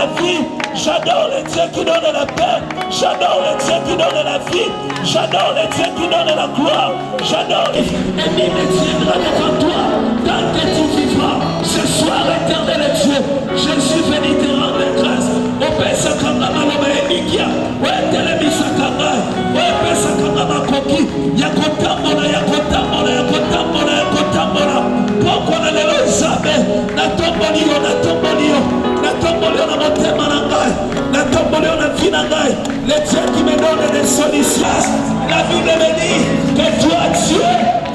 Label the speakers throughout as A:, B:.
A: la vie. J'adore le Dieu qui donne la paix. J'adore le Dieu qui donne la vie. J'adore le Dieu qui donne la gloire. J'adore les ennemis me tiendra devant toi. Tant que tu vivras, ce soir, éternel Dieu, je suis venu te rendre grâce. Opesa kanga maloma enikia. Wetelemisa kanga. Opesa kanga makoki. Yakotambola, yakotambola, yakotambola, yakotambola. Poko na lelo zabe. Natombolio, natombolio. Natombolio na motema na ngai. Natombolio na vie na ngai. Le Dieu qui me donne des solutions. La Bible me dit que toi, Dieu,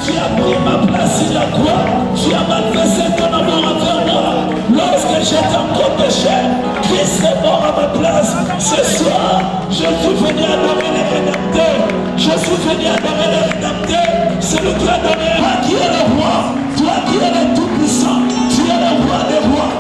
A: tu as pris ma place sur la croix. Tu as manifesté ton amour envers moi. Lorsque j'étais encore péché, Christ est mort à ma place. Ce soir, je suis venu adorer le Rédempteur. Je suis venu adorer le Rédempteur. Celui qui a donné, toi qui es le roi, toi qui es le tout-puissant, tu es le roi des rois.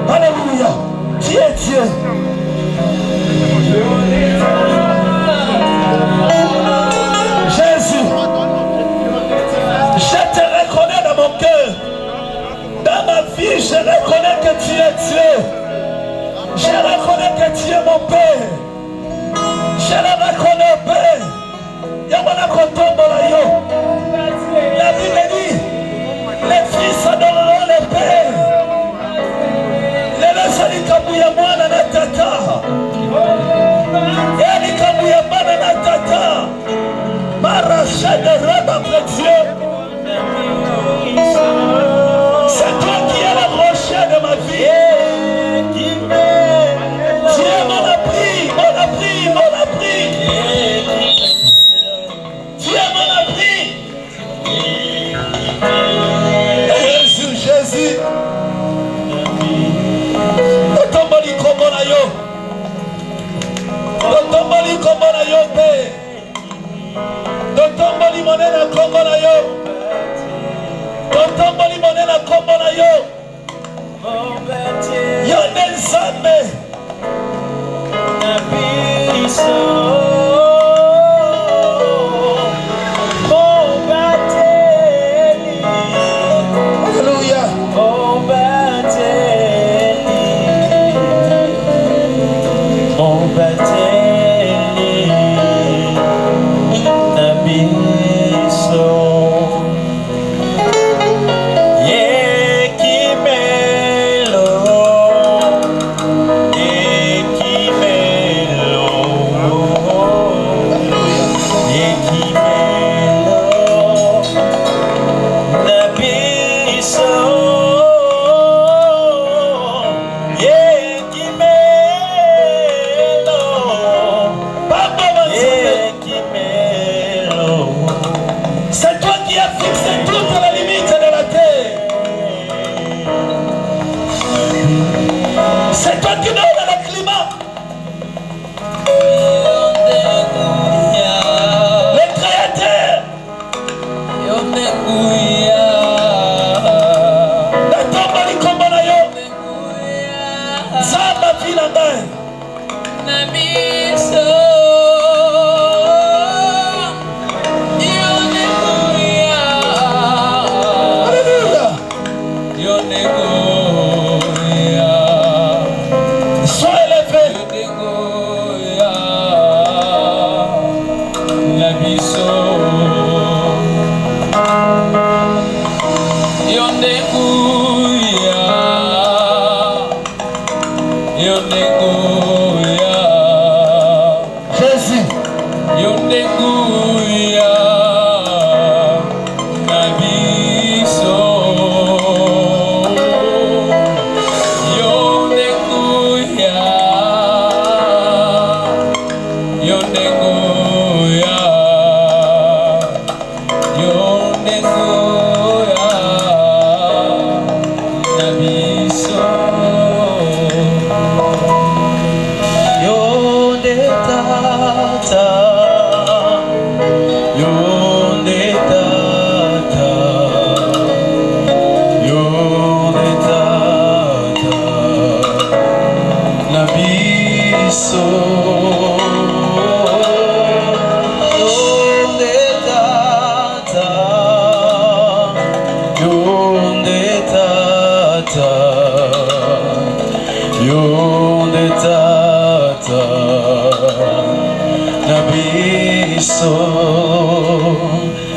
A: Alléluia. Dieu est Dieu. Jésus, je te reconnais dans mon cœur. Dans ma vie, je reconnais que tu es Dieu. Je reconnais que tu es mon Père. Je le reconnais, Père. Yamana kotombola yo. La Bible dit, les fils adoreront les pères. Les lesali kabuya mwana na tata. Yani kabuya mwana na tata. Maracha de rêve après Dieu. C'est toi qui es le rocher de ma vie. Dieu m'en a pris, m'en a pris, m'en a pris. Dieu m'en a pris. Jésus, Jésus. Otomboli komona yo. Otomboli komona yo pe. Otomboli monena komona yo. Otomboli monena komona yo. Yo nenzambe.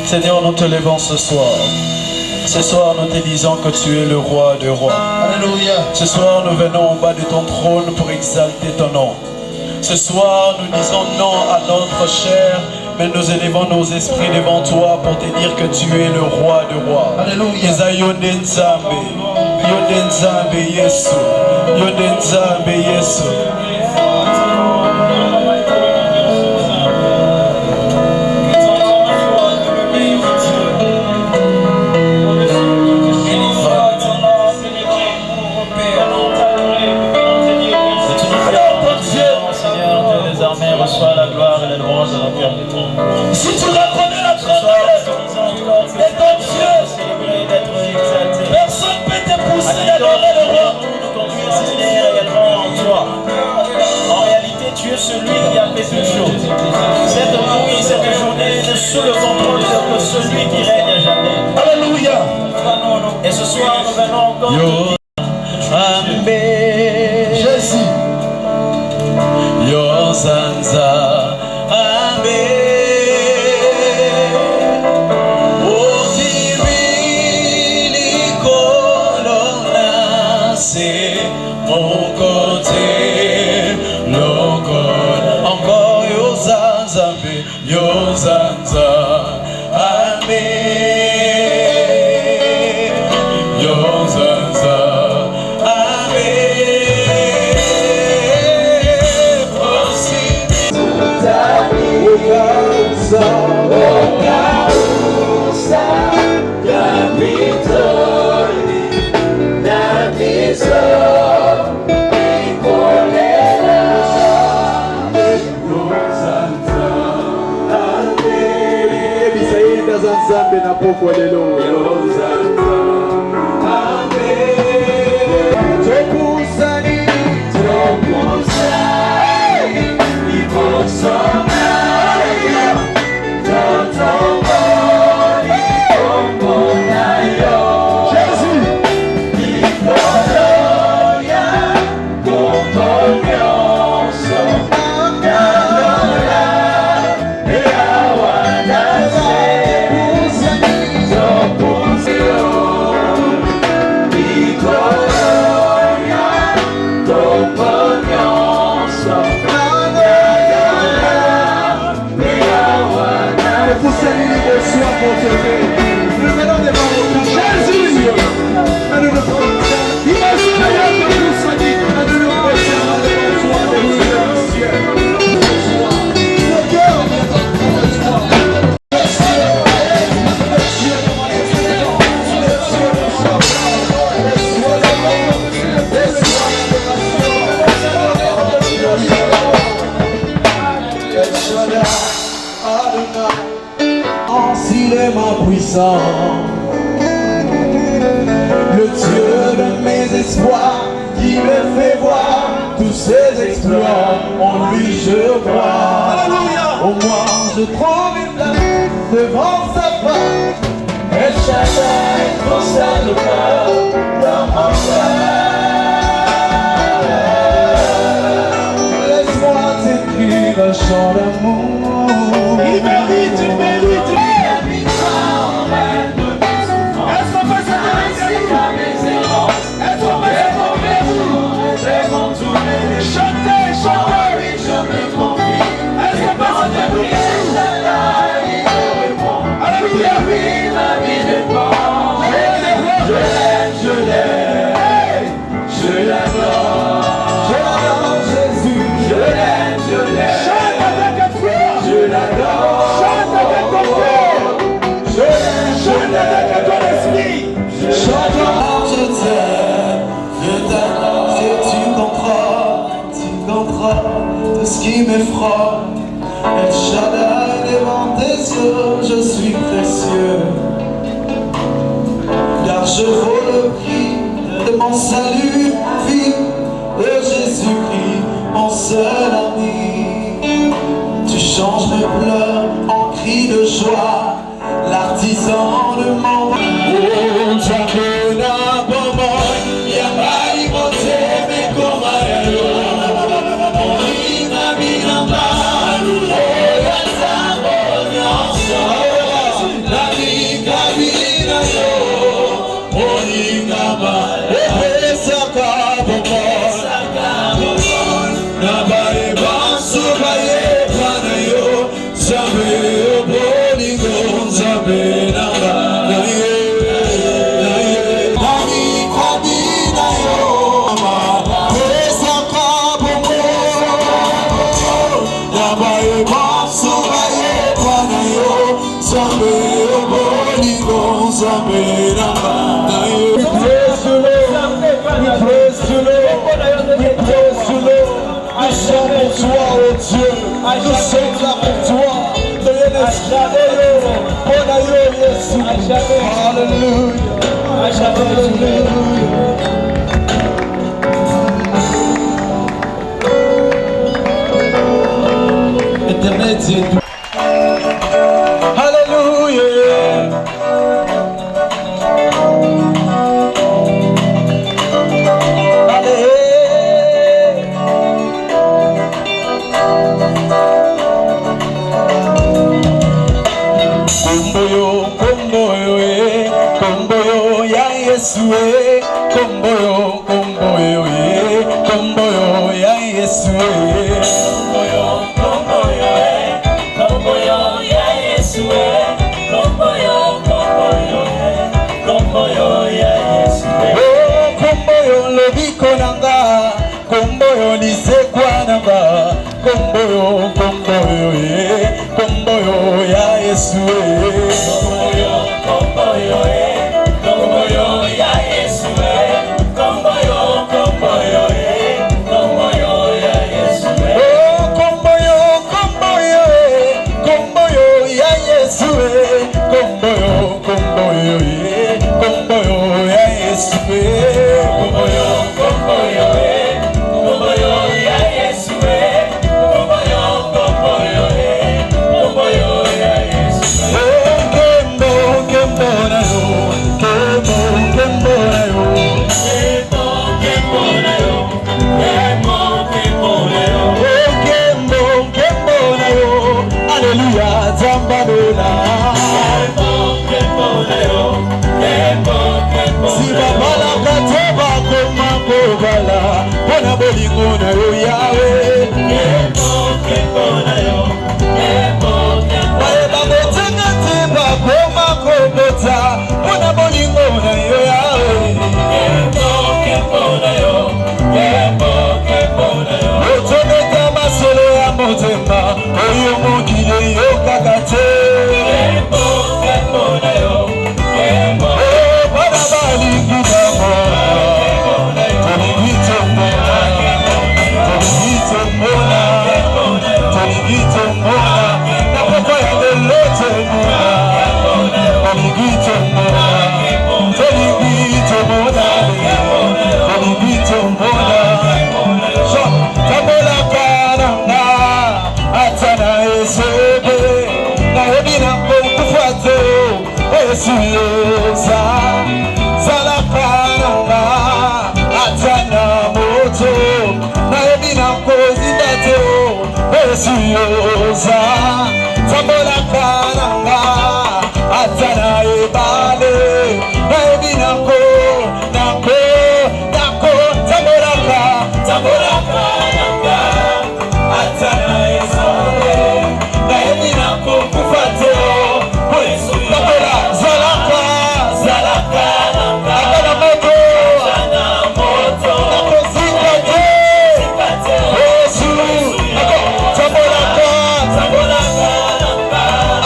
B: Seigneur, nous te levons ce soir. Ce soir, nous te disons que tu es le roi des rois.
A: Alléluia.
B: Ce soir, nous venons en bas de ton trône pour exalter ton nom. Ce soir, nous disons non à notre chair, mais nous élevons nos esprits devant toi pour te dire que tu es le roi des rois.
A: Alléluia.
B: Yonde Nzambe, Yonde Nzambe Yesu, Yonde Nzambe Yesu.
C: Reçois la gloire et la louange de nos cœurs.
A: Si tu reconnais la grandeur de ton Dieu, personne ne peut te pousser d'adorer le roi.
C: Nous conduire, Seigneur, réellement en toi. En réalité, tu es celui qui a fait toutes choses. Cette nuit, cette journée est sous le contrôle de celui qui règne à jamais.
A: Alléluia.
C: Et ce soir, nous venons encore.
A: Jésus.
B: Zanza Ambe Otibili Kolona c'est mon côté Lokon encore Yozanza Yozanza Ambe Yozanza
D: Nzambe na poko lelo Topusani le Dieu de mes espoirs qui me fait voir tous ses exploits, en lui je crois. Au moins je trouve une place devant sa face. El Shaddai concerne le cœur dans mon cœur. Laisse-moi t'écrire un chant d'amour. Il mérite, il mérite, il mérite.
A: Chantez, chantez, je me confie. Est-ce que pas de prière? Alléluia. Ma vie dépend. Je l'aime, je l'aime, je l'adore. Je l'adore, Jésus. Je l'aime, je l'aime. Chante avec un cœur. Je l'adore. Chante avec ton cœur. Je l'aime, chante avec ton esprit.
B: J'adore, je t'aime, si tu comprends tout ce qui m'effraie. El Shaddai devant tes yeux, je suis précieux, car je vaux le prix de mon salut, vie de Jésus-Christ, mon salut.
D: seul ami. Tu changes mes pleurs en cris de joie, l'artisan de mon
B: Nous sommes là pour toi. Éternel Dieu. Alléluia.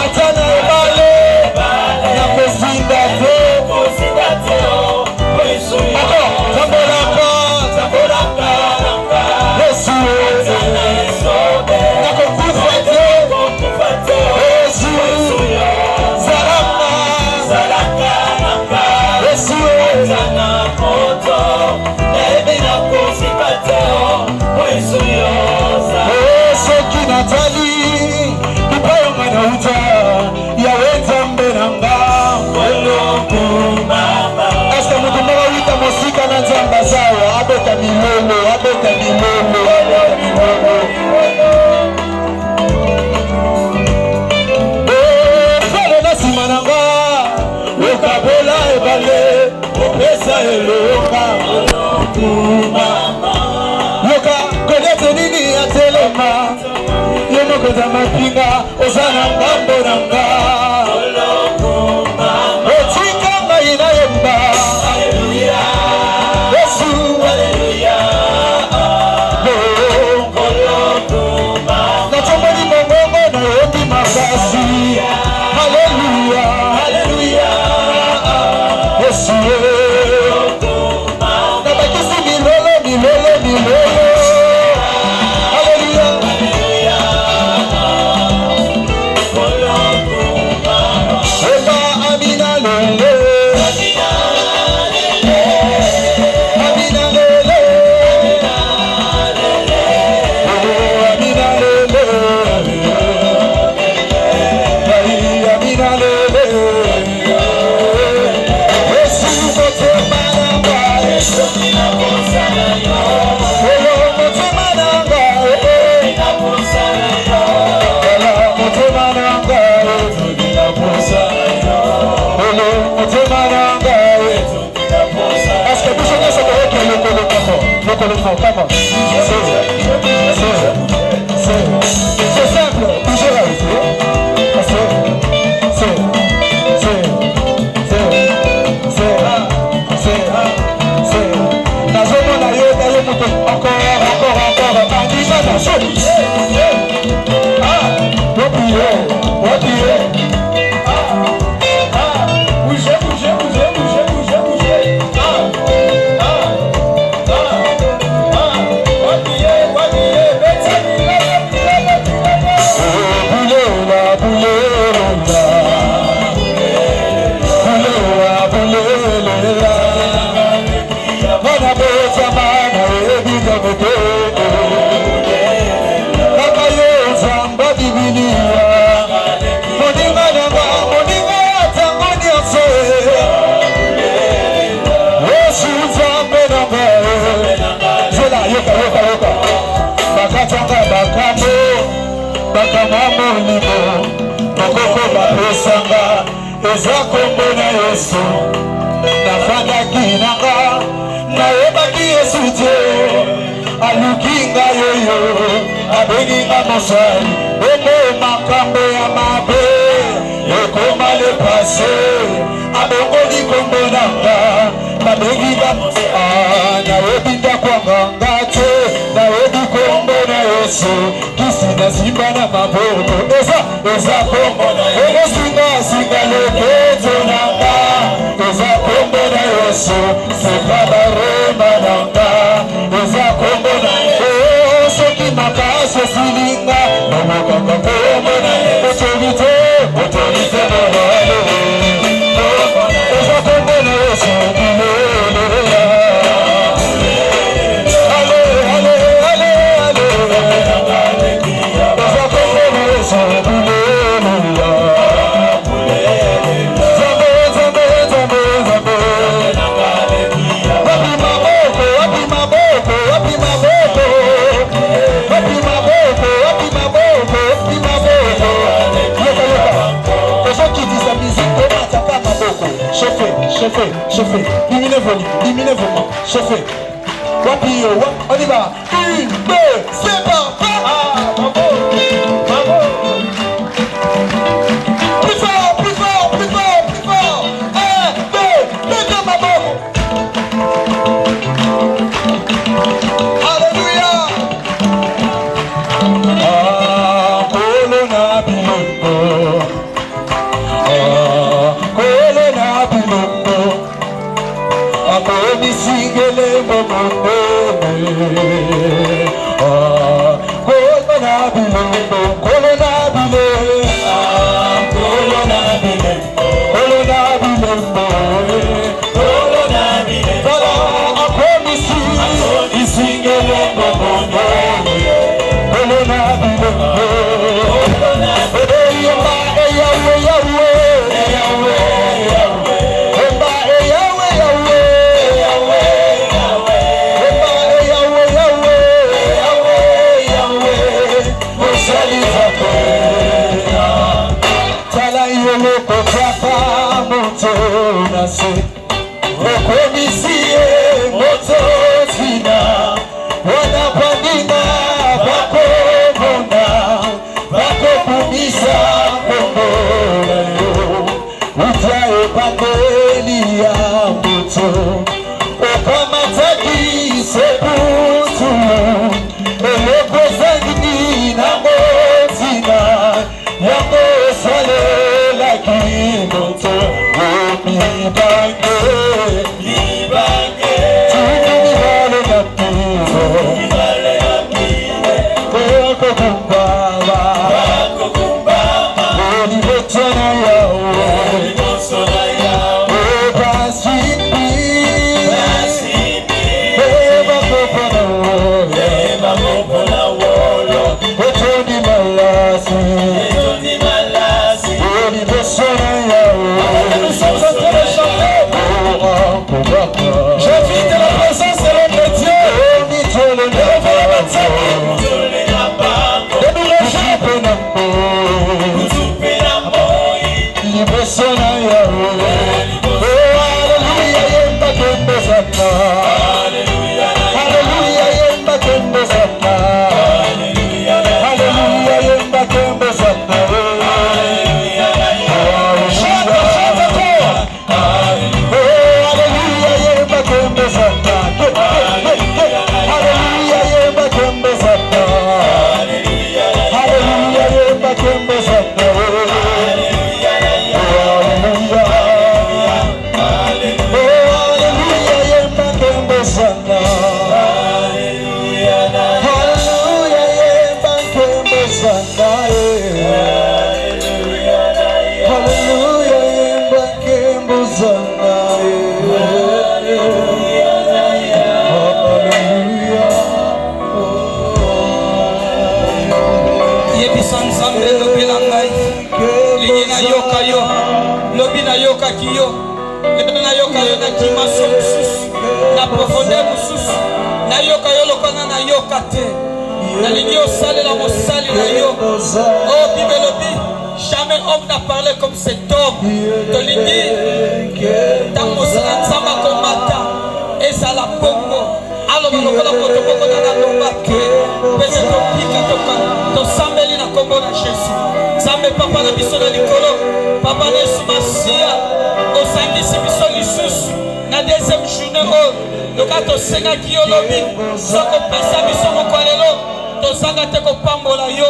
B: Atana atali Ipayo ngana uta Yaweta mbenanga Esta mutumba wita mosika na nzamba zawa Abeta milolo Fale na simananga Lokabola ebale Opesa eloka Loka kodete nini ya telema Yemoko za mapinga Ozana ngambo nanga Otika maina yemba Yesu Natomoni mongongo na yembi makasi Hallelujah Yesu Nabakisi milolo C'est simple, bougez là aussi. Ezakombo na Yesu nafandaki nanga nayebaki Yesu te alukinga yoyo abeninga mosali emo makambo ya mabe ekoma le passé abongoli kombo nanga babenginga nayebi ndakwanganga te nayebi kombo na Yesu kisi na simba na maboko eza kombo na Yesu singa loketo nanga eza kombo na Yesu seka barema nanga eza kombo na Yesu soki makasi silinga nomokaka kombo na Yesu otorite morale eza kombo na Yesu Chauffez, diminuez volume, chauffez. Wapio, on y va. 1, 2, c'est parti. Bravo. Plus fort. 1, 2, mettez ma bombe. Alléluia. Colonna Bilongo. Colonna Bilongo. Akomi singele momongo. Colonna Bilongo. Colonna Bilongo.
D: Okamataki sebutu Elekozangini na motina Yango salelaki moto Mibange Tumibale na pivo Koko kumbaba Oli betona yao
A: J'invite la présence de l'homme de Dieu. De nous
E: na profondeur mususu na yoka yo lokana na yoka te na lingi osalela mosali na yo. Oh Bible lobi jamais homme n'a parlé comme cet homme. Tolingi tango mosala nzamba komata ezala bongo aloba lokola moto moko na lomba ke pese topika tosambeli na kombo na Jésus. Nzambe papa na biso na likolo papa na Yesu Masia osangisi biso lisusu na deuxième journée oyo loka tosengaki yo lobi soko pesa biso mokwalelo tozanga te kopambola yo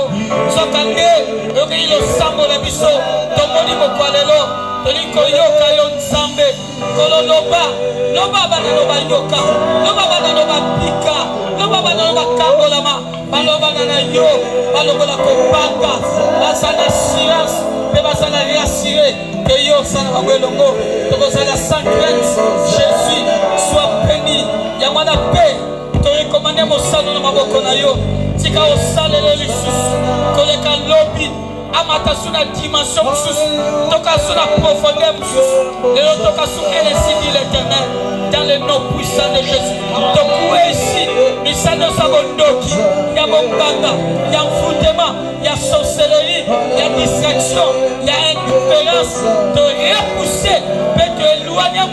E: soka nde oyoki losambola biso tomoni mokwalelo tolingi koyoka yo Nzambe kolo loba bana loba yoka loba bana loba pika loba bana loba kambolama balobana na yo balobola kopanga basala silence mpe basala réassire que yo sana bango elongo tokozala sans crainte. Jésus soit béni yango na mpe torekomande mosalo na maboko na yo tika osalele lisusu koleka lobi amata su na dimension mosusu toka su na profondeur mosusu lelo toka su RSI dit l'Éternel dans le nom puissant de Jésus. Tokuwe ici misano sa bondoki ya bombanga ya mfutema ya sorcellerie ya distraction ya indifférence de repousser mais de éloigner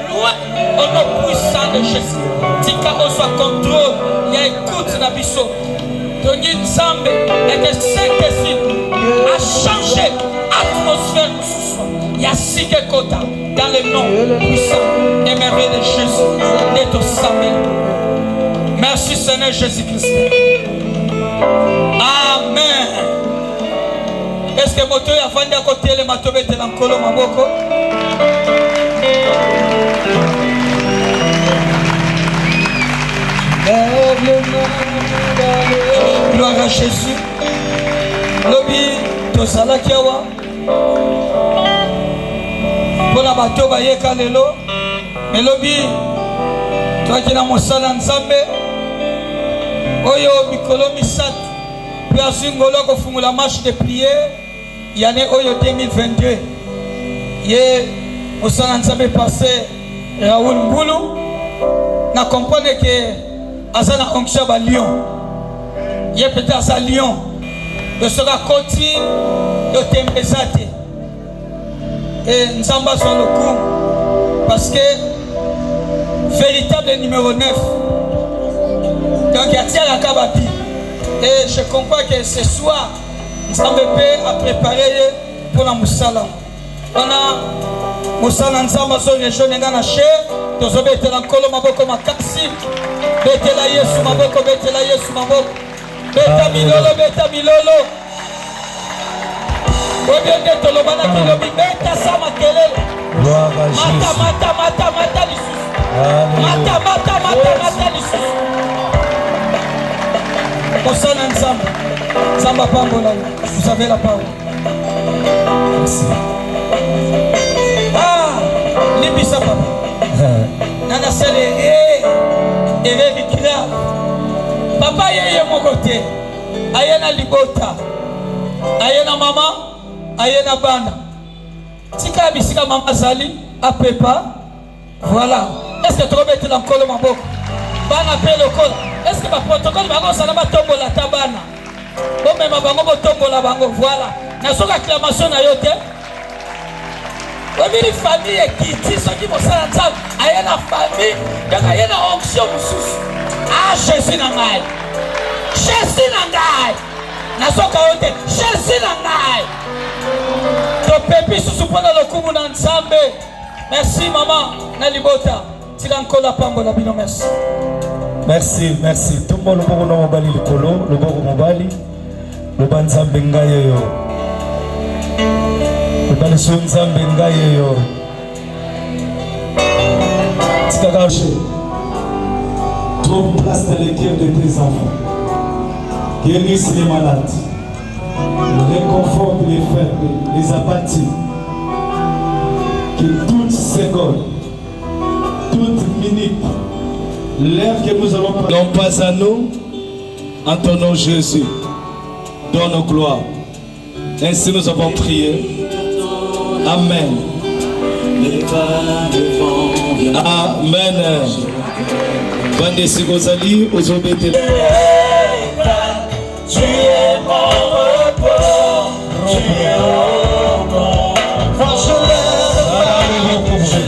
E: loin au nom puissant de Jésus. Tika o soit contrôle ya écoute na biso Tongi Nzambe et que Saint-Esprit a changé l'atmosphère de ce soir. Il y a six quotas dans le nom puissant et merveilleux de Jésus. Neto Samuel. Merci Seigneur Jésus-Christ. Amen. Est-ce que moto ya fandi à côté le matobe te lankolo maboko? Gloire à Jésus. Lobi tosala kiawa. Pona bato bayeka lelo. Mais lobi toi qui na mosala Nzambe. Oyo mikolo misat. Puis azingolo ko fungula marche de prière. Yane oyo 2022. Ye mosala Nzambe passé Raoul Mbulu. Na comprendre que azana onction ba Lyon. Il y a peut-être à Lyon. De ce côté de Tembezate. Et nous sommes sur le coup. Parce que véritable numéro 9. Donc il y a la Kababi. Et je comprends que ce soir, nous sommes prêts à préparer pour la Moussala. On a Mosala nzamba zonye jonenga na cher. Tozo betela nkolo maboko makasi. Betela Yesu maboko, betela Yesu maboko. Beta milolo, beta milolo. Obienge tolobana kilobi beta sama kelele. Mata mata mata mata lisusu. Mata mata mata mata lisusu. Mosala nzamba. Nzamba pambola. Vous avez la parole. Merci. Libisa papa. Nana sele ere grave. Papa yeye mokote. Ayena libota. Ayena mama, ayena bana. Tika bisika mama zali apepa. Voilà. Est-ce que tu vas mettre dans le maboko? Bana pele kola. Est-ce que ma protocole va go sala ba tombola tabana? Bon même bango bo tombola bango voilà. Na soka acclamation na yote. Famille famille qui dit ce qui me sert ensemble, il y a une famille, il y a une onction. Ah, Jésus n'a pas. Jésus n'a pas. Jésus n'a pas. Ton pépi se soupçonne le coup ensemble. Merci maman, Nalibota. Tu as encore la pambo la bino merci.
C: Merci, merci. Tout le monde le bon mobali le colo, le bon mobali, le banza bengayo. Dans le son Nzambe ngaye yo Tikakache trouve place dans les cœurs de tes enfants, guérisse les malades, réconforte les faibles, les abattus, que toute seconde, toute minute, l'heure que nous allons passer, non pas à nous, en ton nom Jésus, donne nos gloires. Ainsi nous avons prié. Amen. Amen. Bande Sigozali, aux obétés. Tu es mon repos. Tu es mon. Quand je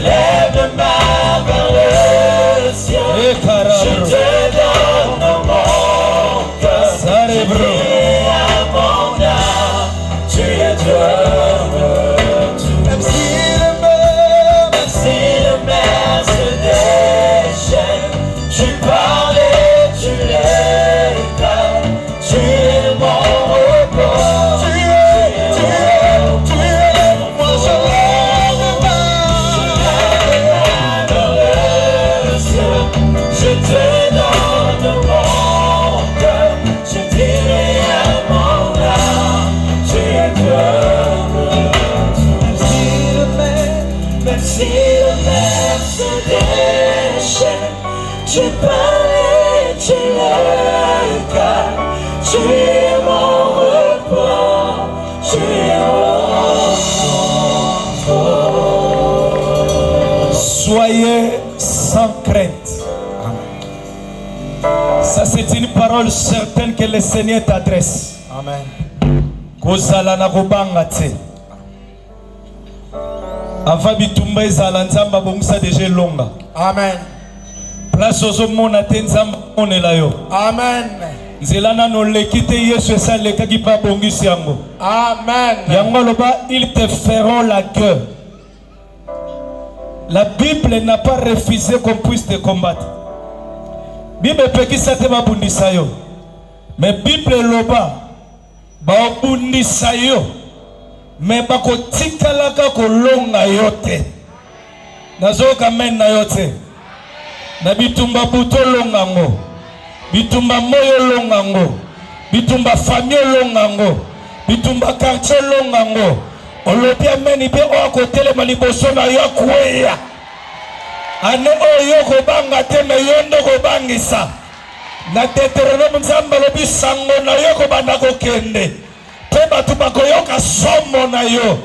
C: lève ma vers le ciel. Je te donne mon cœur. Tu es mon âme. Tu es Dieu.
A: Tu parlais, tu le cas, tu es mon repos, tu es mon.
C: Soyez sans crainte. Ça c'est une parole certaine que le Seigneur t'adresse. Amen. Kozala na kobanga te. Avant bitumba ezala nzamba bongisa déjà longa. Amen. Place aux hommes à Tenzam, on est là. Amen. Zelana no lekite Yesu esa lekaki pa bongisi yango. Amen. Yango loba ils te feront la guerre. La Bible n'a pas refusé qu'on puisse te combattre. Bible pekisa te babundisa yo. Mais Bible loba ba bundisa yo. Mais ba ko tikalaka ko longa yote. Nazoka men na yote. Na bitumba buto longango, bitumba moyo longango, bitumba famille longango, bitumba quartier longango. Olopia meni be o akotele maliboso na yakweya. Ane o yoko banga teme yondo ko bangisa. Na Deutéronome Nzamba lobi sango na yoko banda ko kende. Peba tubako yoka somo na yo.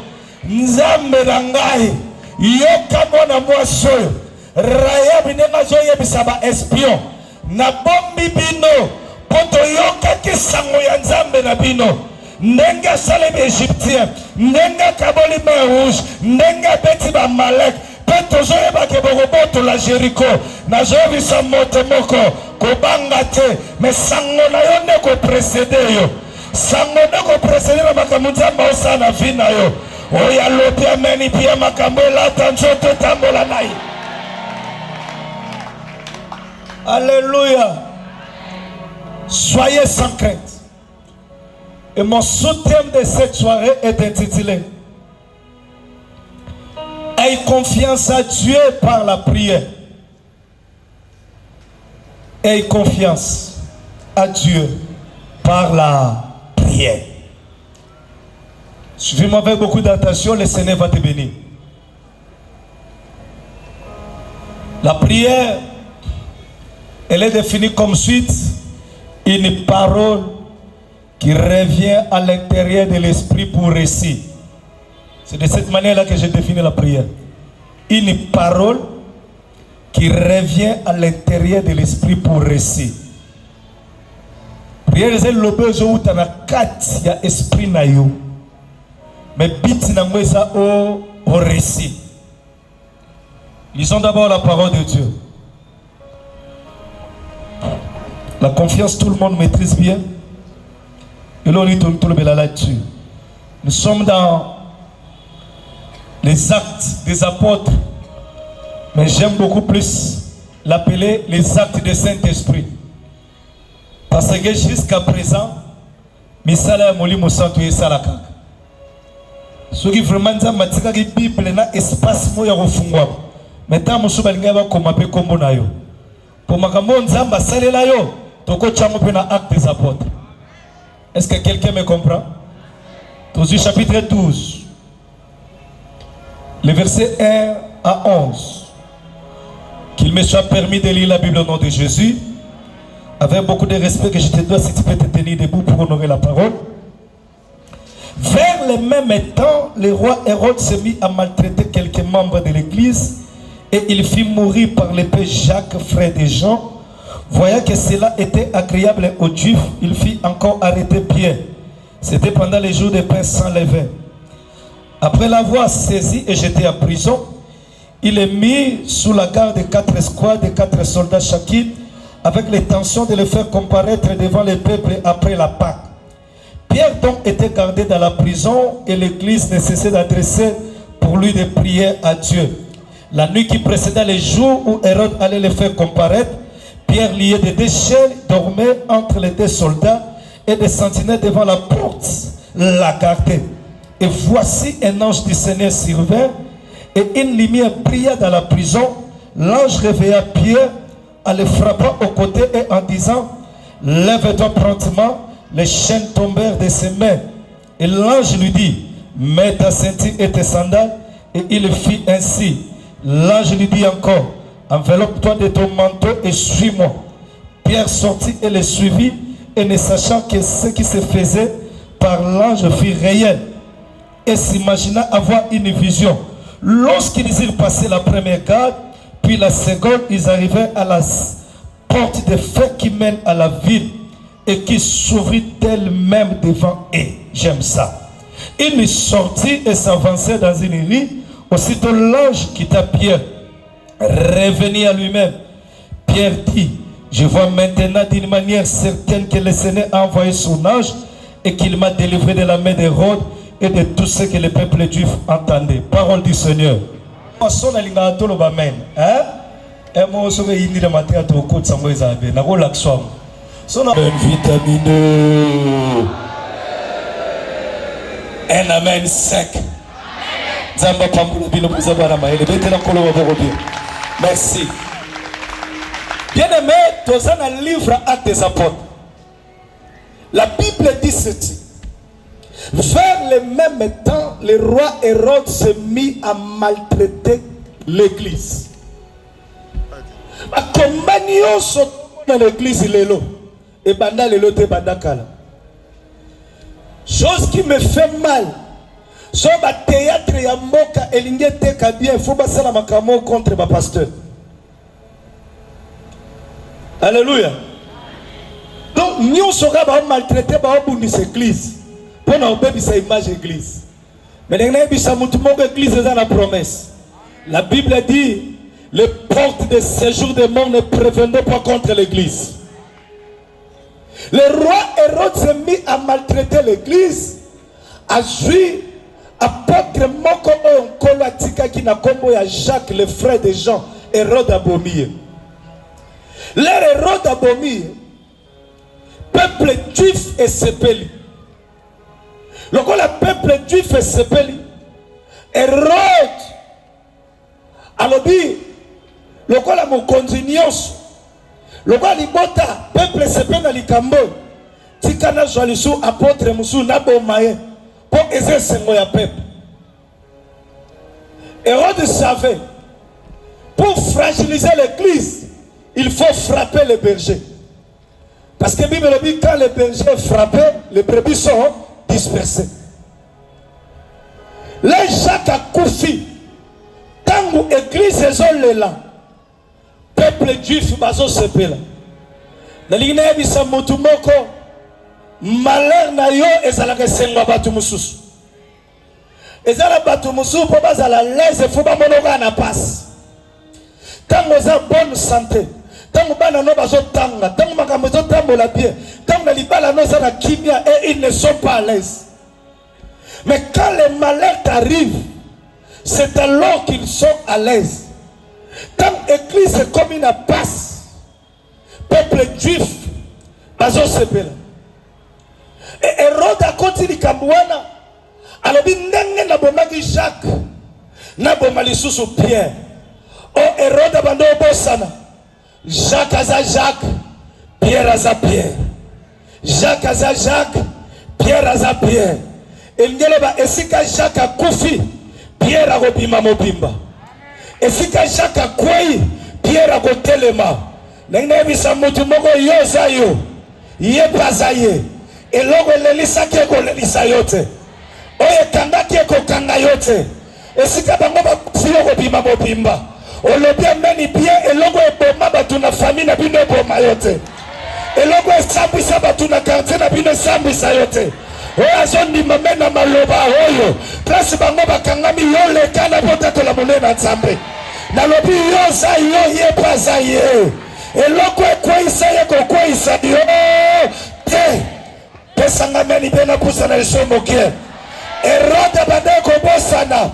C: Nzambe rangai yoka mwana mwasoyo. Raya binema zoye bisaba espion na bombi bino poto yoka kisango ya Nzambe na bino nenga salebe Égyptien nenga kaboli mer rouge nenga beti ba Malek peto zoye ba keboko boto la Jéricho na zoye bisa moto moko kobanga te mais sango na yo ne ko précéder yo sango ne ko précéder na makamu Nzambe osana vina yo oya lobi ameni pia makambo elata nzoto tambola naye. Alléluia. Soyez sans crainte. Et mon sous-thème de cette soirée est intitulé aie confiance à Dieu par la prière. Aie confiance à Dieu par la prière. Suivez-moi avec beaucoup d'attention, le Seigneur va te bénir. La prière, elle est définie comme suite une parole qui revient à l'intérieur de l'esprit pour récit. C'est de cette manière-là que j'ai défini la prière. Une parole qui revient à l'intérieur de l'esprit pour récit. Prière, c'est le besoin où tu as quatre, il y a esprit na yo. Mais bit na ça au récit. Lisons d'abord la parole de Dieu. La confiance, tout le monde maîtrise bien. Et là, on est tout le là-dessus. Nous sommes dans les actes des apôtres, mais j'aime beaucoup plus l'appeler les actes du Saint-Esprit. Parce que jusqu'à présent, misala moli mosantu esalaka. Ce qui vraiment dit matika ki Bible na espace moya kofungwa. Meta musu balinga ba komape kombo na yo. Pour makambo nzamba salela yo, toko chango pe na actes des apôtres. Est-ce que quelqu'un me comprend? Dans chapitre 12. Les versets 1 à 11. Qu'il me soit permis de lire la Bible au nom de Jésus. Avec beaucoup de respect que je te dois, si tu peux te tenir debout pour honorer la parole. Vers le même temps, le roi Hérode se mit à maltraiter quelques membres de l'église et il fit mourir par l'épée Jacques, frère de Jean. Voyant que cela était agréable aux Juifs, il fit encore arrêter Pierre. C'était pendant les jours de pain sans levain. Après l'avoir saisi et jeté en prison, il est mis sous la garde de 4 escouades et 4 soldats chacun, avec l'intention de le faire comparaître devant le peuple après la Pâque. Pierre donc était gardé dans la prison et l'église ne cessait d'adresser pour lui des prières à Dieu. La nuit qui précédait les jours où Hérode allait le faire comparaître, Pierre, lié de 2 chaînes, dormait entre les 2 soldats et des sentinelles devant la porte la gardaient. Et voici un ange du Seigneur survint et une lumière brilla dans la prison. L'ange réveilla Pierre en le frappant au côté et en disant « Lève-toi promptement ». Les chaînes tombèrent de ses mains. Et l'ange lui dit « Mets ta ceinture et tes sandales ». Et il fit ainsi. L'ange lui dit encore « Enveloppe-toi de ton manteau et suis-moi ». Pierre sortit et le suivit, et ne sachant que ce qui se faisait par l'ange fut réel, et s'imagina avoir une vision. Lorsqu'ils eurent passé la première garde, puis la seconde, ils arrivèrent à la porte de fer qui mène à la ville, et qui s'ouvrit d'elle-même devant eux. J'aime ça. Il sortit et s'avançait dans une rue. Aussitôt l'ange quitta Pierre, revenit à lui-même. Pierre dit, je vois maintenant d'une manière certaine que le Seigneur a envoyé son ange et qu'il m'a délivré de la main d'Hérode et de tout ce que le peuple juif entendait. Parole du Seigneur. Vitamine. Un amen sec. Merci. Bien-aimé, dans un livre Actes des Apôtres, la Bible dit ceci. Vers le même temps, le roi Hérode se mit à maltraiter l'église. Comment sont dans l'église lélo et banda lélo te banda kala. Chose qui me fait mal. So ba théâtre ya mboka elinge te ka bien, faut ba sala makamo contre ba pasteur. Alléluia. Donc nous sera ba maltraiter ba obundi l'église. Pour na obebi sa image église. Mais n'engna bisa mutu moko église za la promesse. La Bible dit les portes de séjour des morts ne prévenaient pas contre l'église. Le roi Hérode s'est mis à maltraiter l'église, à jouir apôtre moko onkolo atikaki na kombo ya Jacques le frère de Jean Hérode abomi. Leur Hérode abomi, peuple juif et sepeli. Le peuple juif et sepeli. Hérode alobi lokola mokonzi nyonso lokola libota peuple sepeli na likambo tikana jwalisu apôtre musu na bomaye pour esengo ya peuple. Hérode savait pour fragiliser l'église il faut frapper les bergers, parce que Bible dit quand les bergers frappaient les brebis sont dispersées. Les Jacques a koufi tangu église ezolela peuple juif bazo sepela na lingine bisa mutu moko malheur na yo ezalaka sengo batu mususu ezala batu mususu po bazala leze fo bamonoka na passe tango za bonne santé tango bana no bazo tanga tango makambo zo tambola bien tango na libala no za na kimia et ils ne sont pas à l'aise. Mais quand les malheurs arrivent, c'est alors qu'ils sont à l'aise. Quand l'église est comme une passe, peuple juif, bazo sepela. Et Hérode a continué kamwana, alors ndenge na bomaki Jacques, na bomali susu Pierre. Oh Hérode abando bosana, Jacques aza Jacques, Pierre aza Pierre. Jacques aza Jacques, Pierre aza Pierre. Elngeleba esika Jacques a koufi, Pierre a robima mobimba. Esika Jacques a kwei, Pierre a gotelema. Nengebisa mutu moko yoza yo, ye pazaye. Elogo lelisa keko lelisa yote. Oye kanga keko kanga yote. Esika bango ba kufiyo robima mobimba. Olobia meni bien elogo eboma batu na famille na bino eboma yote. Elogo esambisa batu na quartier na bino esambisa yote. Oya zondi mamena maloba oyo place bango bakangami yo leka na potato la monena nzambe na lobi yo za yo ye paza ye eloko ekweisa ye kokweisa yo te pesanga meni bena kusana lisomo ke Hérode bandeko bosana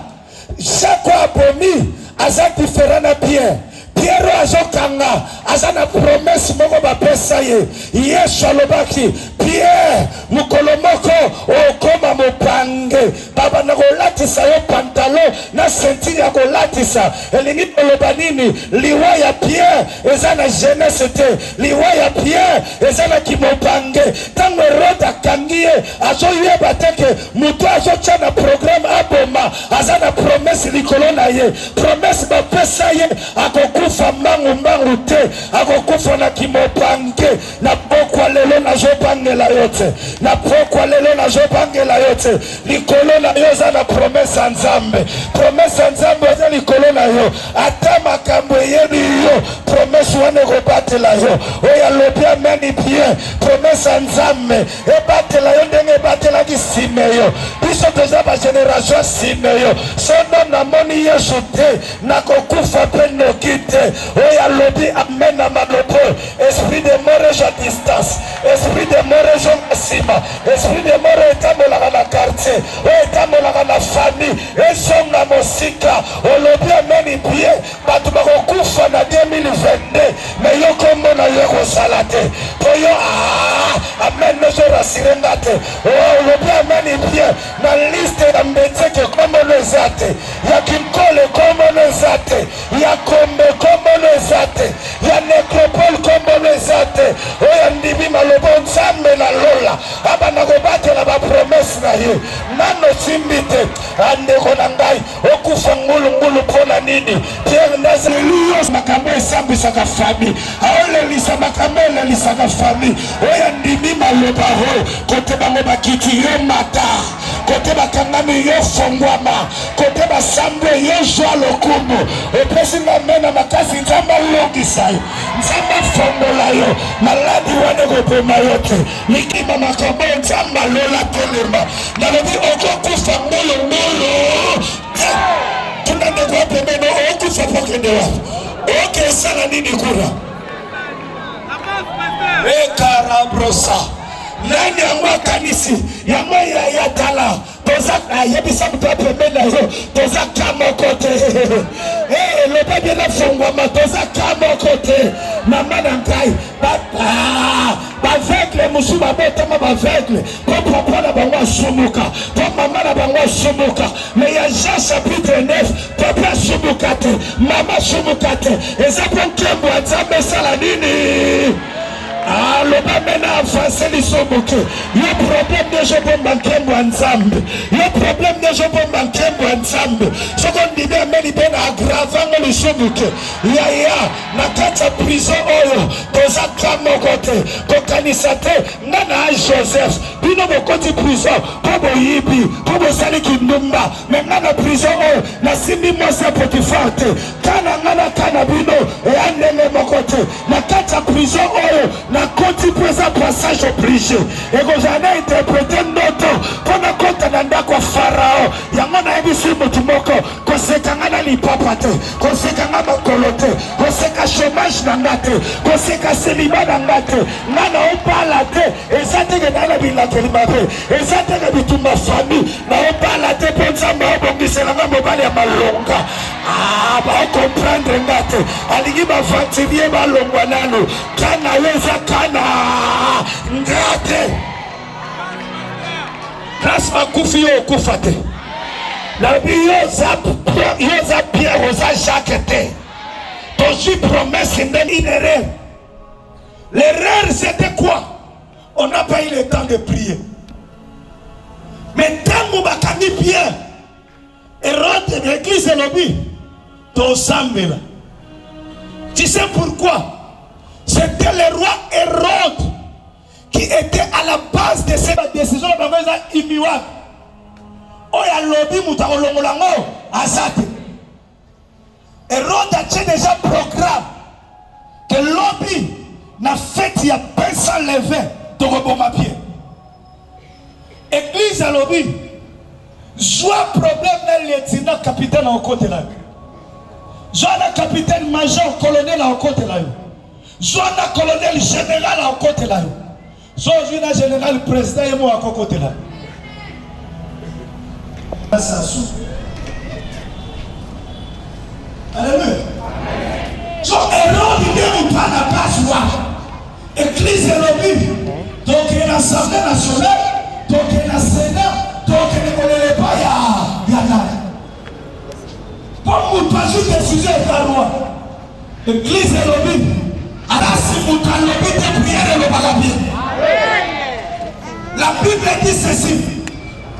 C: Jacques abomi aza différent na Pierre. Pierre azokanga azana promesse moko bapesa ye Yesu alobaki Pierre mukolo moko okoma mopange baba na kolatisa yo pantalon na ceinture ya kolatisa elingi oloba nini liwa ya Pierre ezana jeunesse te liwa ya Pierre ezana kimopange tango Hérode akangi ye azoyeba teke mutu azotia na programme aboma azana promesse likolo na ye promesse bapesa ye akokufa mbangu te akokufa na kimopange na pokwa lelo na zopangela yote na pokwa lelo na zopangela yote likolo na yo za na promesse nzambe za likolo na yo ata makambo yebi yo promesse wane kobatela yo oya lobia meni bien promesse nzambe ebatela yo ndenge batela ki Simeyo biso toza ba generation Simeyo sono na moni Yesu te na kokufa pe nokite oya lobby amen à ma lobo esprit de mort à distance esprit de mort à sima esprit de mort etambola na quartier etambola na famille esonga mosika o lobby amen bien batu bakokufa na 2022 mais yo kombo na yo ko salate to yo amen no so rasirenda te o lobby amen bien na liste ya mbeteke kombo no zate ya kimkole kombo no zate ya kombe kombo ezate ya necropole kombo ezate oya ndibi malobo nzambe na lola abana kobatela ba promesse na ye nano simbite andeko na ngai okufa ngulu pona nini Pierre Nazareth makambo esambisaka famille aolelisa makambo elisaka famille oya ndibi maloba ho kote bango bakiti yo mata kote bakangami yo fongwama kote basambe yo jwa lokumu opesi ngamena makasi nzamba longisa yo nzamba fongola yo maladi wane kopema yote likima makambo nzamba lola telema nalobi okokufa ngulu tunande kwa pemeno okufa pokende wapi oke sana nini kura ekarabrosa nani amwa kanisi yamwa ya yatala toza yebisa mutu apembeni na yo toza ka moko te eloba bien afongwama toza ka moko te mama na ngai baveugle mosusu babotama baveugle po papa na bango asumuka po mama na bango asumuka me ya Jean chapitre 9 papa asumuka te mama asumuka te eza po nkembo ya Nzambe esala nini aloba mena avance lisomoke yo problème deja bomba nkembo ya Nzambe yo problème deja bomba nkembo ya Nzambe soko ndimi ameni bena agravango lisomoke yaya na kati ya prison oyo toza ka moko te kokanisa te nga na Joseph bino bokoti prison po boyibi po bosali kindumba me nga na prison oyo nasimbi mwasi ya Potifar te kana nga na kana bino eya ndenge moko te na kati ya prison oyo na koti pesa passage obligé ekozana interpréter ndoto pona kota na ndako Farao yango na yebisi mutu moko kosekanga na lipapa te kosekanga makolo te koseka chômage na nga te koseka célibat na nga te nga na opala te eza teke na bilakeli mabe eza teke bitumba famille na opala te mpo Nzambe obongiselanga mobali ya malonga baocomprendre nga te alingi baventilie balongwa nano kana yo eza kana nga te grâce makufi yo okufa te nabi yo za Pierre oza Jacques te tozwi promesse nde une erreur. L'erreur c'était quoi? On n'a pas eu le temps de prier. Mais tant que bakami Pierre Hérode de l'église de l'Obi tosambela. Tu sais pourquoi? C'était le roi Hérode qui était à la base de cette décision de la Imiwa. Oya lobi mutakolongolango azate. Hérode a déjà programme que lobi na fête ya pesa levé de reboma pied. Église à lobi joie problème na lieutenant capitaine au côté là. Joie capitaine major colonel au côté là. Joie colonel général au côté là. Joie général président et moi à côté là. Alléluia. So Hérode ne pas la place là. Église de l'Obi. Donc il y a l'Assemblée nationale, donc il y a le Sénat, donc il ne connaît pas ya là. Pour vous pas juste décider de loi. Église de l'Obi. Alors si vous avez l'Obi de prière le balabien. La Bible dit ceci.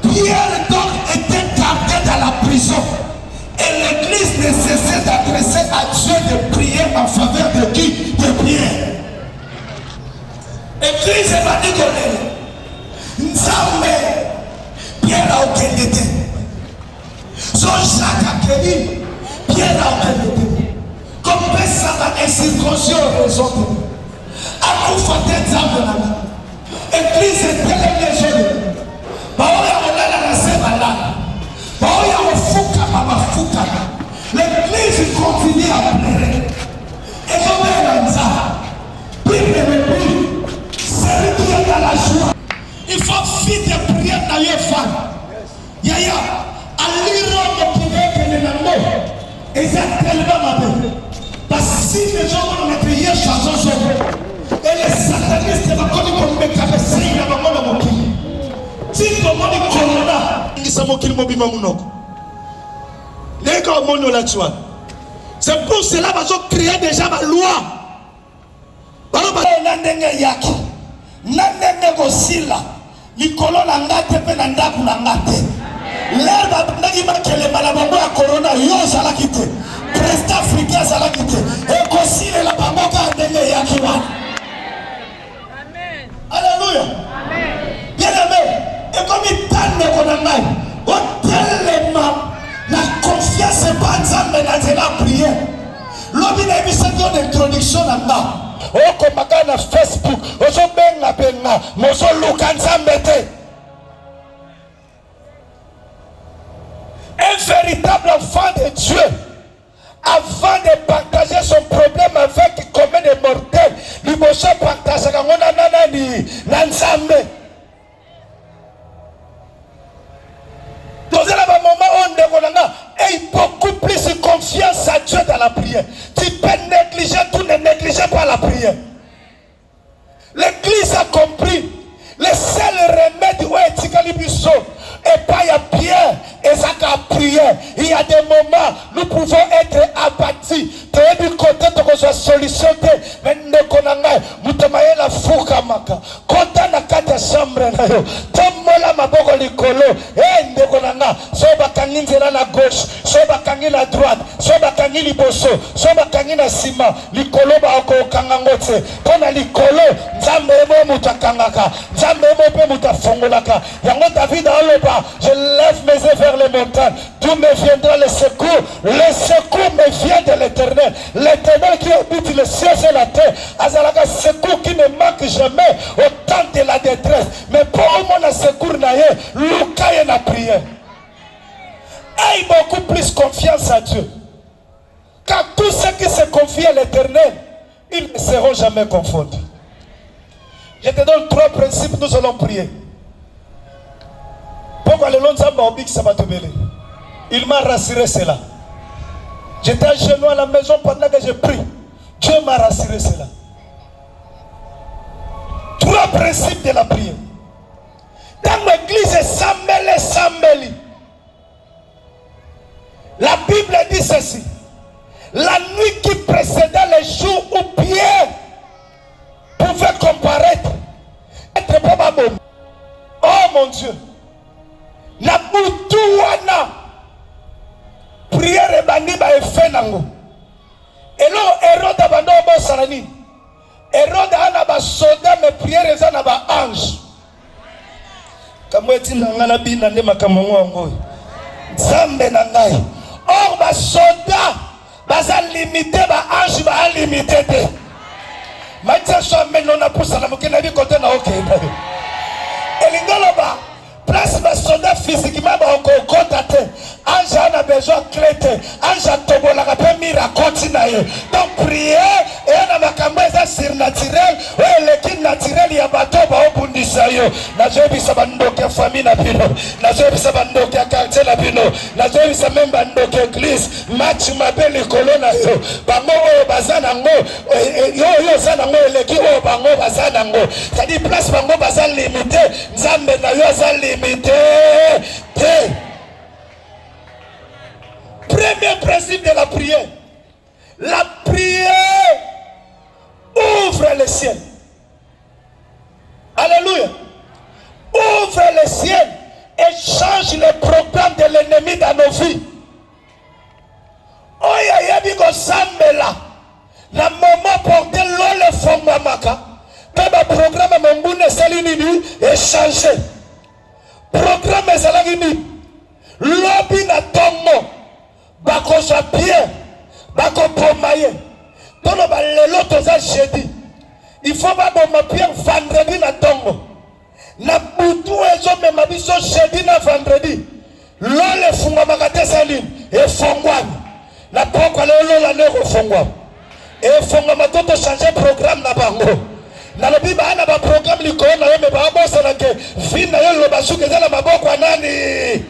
C: Pierre donc était gardé dans la prison. Et l'église ne cessait d'adresser à Dieu de prier en faveur de qui? De Pierre. Église va dire que Nzambe Pierre a aucun été. Son Jacques a créé Pierre a aucun été. Comme ça va incirconcision aux autres. A tout fait Nzambe la église est tellement légère. L'église continue à pleurer. Et comme elle a dit, celui qui est dans la joie, il faut vite prier dans les femmes. Yaya, à l'Iran, on pouvait que les amours, et c'est tellement mauvais. Parce que si les gens vont prier, chanson sur et les satanistes vont comme me caresser, ils vont me moquer. Si tout le monde est corona, ils sont moqués de mon c'est pour cela qu'ils ont créé déjà ma loi. Alléluia. Bien aimé, et comme il t'a tellement la confiance n'est pas Nzambe na la prière. L'homme n'a mis cette introduction là-bas. Oh, comme na Facebook, ozo benga, mozo luka Nzambe te. Un véritable enfant de Dieu, avant de partager son problème avec combien de mortels, il faut partager avec Nzambe. aie beaucoup plus de confiance à Dieu dans la prière. Tu peux négliger tout, ne négligez pas la prière. L'église a compris. Le seul remède où est Tikalibiso et pas il y a Pierre et ça a prière. Il y a des moments nous pouvons être abattus. Tu es du côté de la solution. Mais ne connais pas la fouka maka. Quand on a quatre chambres, Tomola maboko likolo. Eh ne connais so bakangi nzela na gauche, so bakangi na droite, so bakangi liboso, so bakangi na sima. Likolo ba ko kanga ngote. Pona likolo nzambe mo mutakangaka. David a loba, je lève mes yeux vers les montagnes. D'où me viendra le secours? Le secours me vient de l'Éternel. L'Éternel qui habite le ciel et la terre. Azalaka secours qui ne manque jamais au temps de la détresse. Mais pour mon secours naïe, Luka et la prière. Aie beaucoup plus confiance à Dieu. Car tous ceux qui se confient à l'Éternel, ils ne seront jamais confondus. Je te donne 3 principes, nous allons prier. Pourquoi le long de il m'a rassuré cela. J'étais à genoux à la maison pendant que je prie. Dieu m'a rassuré cela. 3 principes de la prière. Dans l'église Sambeli. La Bible dit ceci. La nuit qui précédait le jour où Pierre pouvait comparaître, être probable. Oh mon Dieu, la boutouana, prière et bandi ba effet nango. Et là, Hérode abandon bon salani. Hérode a ba soldat mais prière et na ba ange. Kamweti nangana bina nde makamongo ngo. Zambe nangai. Or ba soldat baza limité ba ange ba limité te. Maïtia soit maintenant na poussa na mokena bi côté na okenda. Elingoloba place ba soldat physiquement ba okota te. Ange a besoin clé. Ange a tobola ka pe miracle na ye. Donc prier et na makambo eza surnaturel ou l'équipe naturel ya bato ba obundisa yo. Na jebi sa bandoke famille na bino. Na jebi sa bandoke quartier na bino. Na jebi sa même bandoke église. Match mabeli kolona yo. Bango o bazana ngo yo zana ngo l'équipe o bango bazana ngo. C'est-à-dire place bango bazana limité. Nzambe na yo za limité. Premier principe de la prière. La prière ouvre le ciel. Alléluia. Ouvre le ciel et change le programme de l'ennemi dans nos vies. Oya yabiko sambela. La maman porte l'ole fongamaka. Peba programme mambune salinini et changer. Programme salagini. Lobby na tomo. Bako sa pierre. Bako pomaye. Tono ba lelo toza jeudi. Il faut pas bon ma pierre vendredi na tongo. Na butu ezo mema biso jeudi na vendredi. Lole funga makate saline e fongwani. Na poko lelo la nego fongwa. E fonga matoto changer programme na bango. Na lobi ba ana ba programme likona na yeme ba bosa na ke fina yelo basuke za na maboko nani.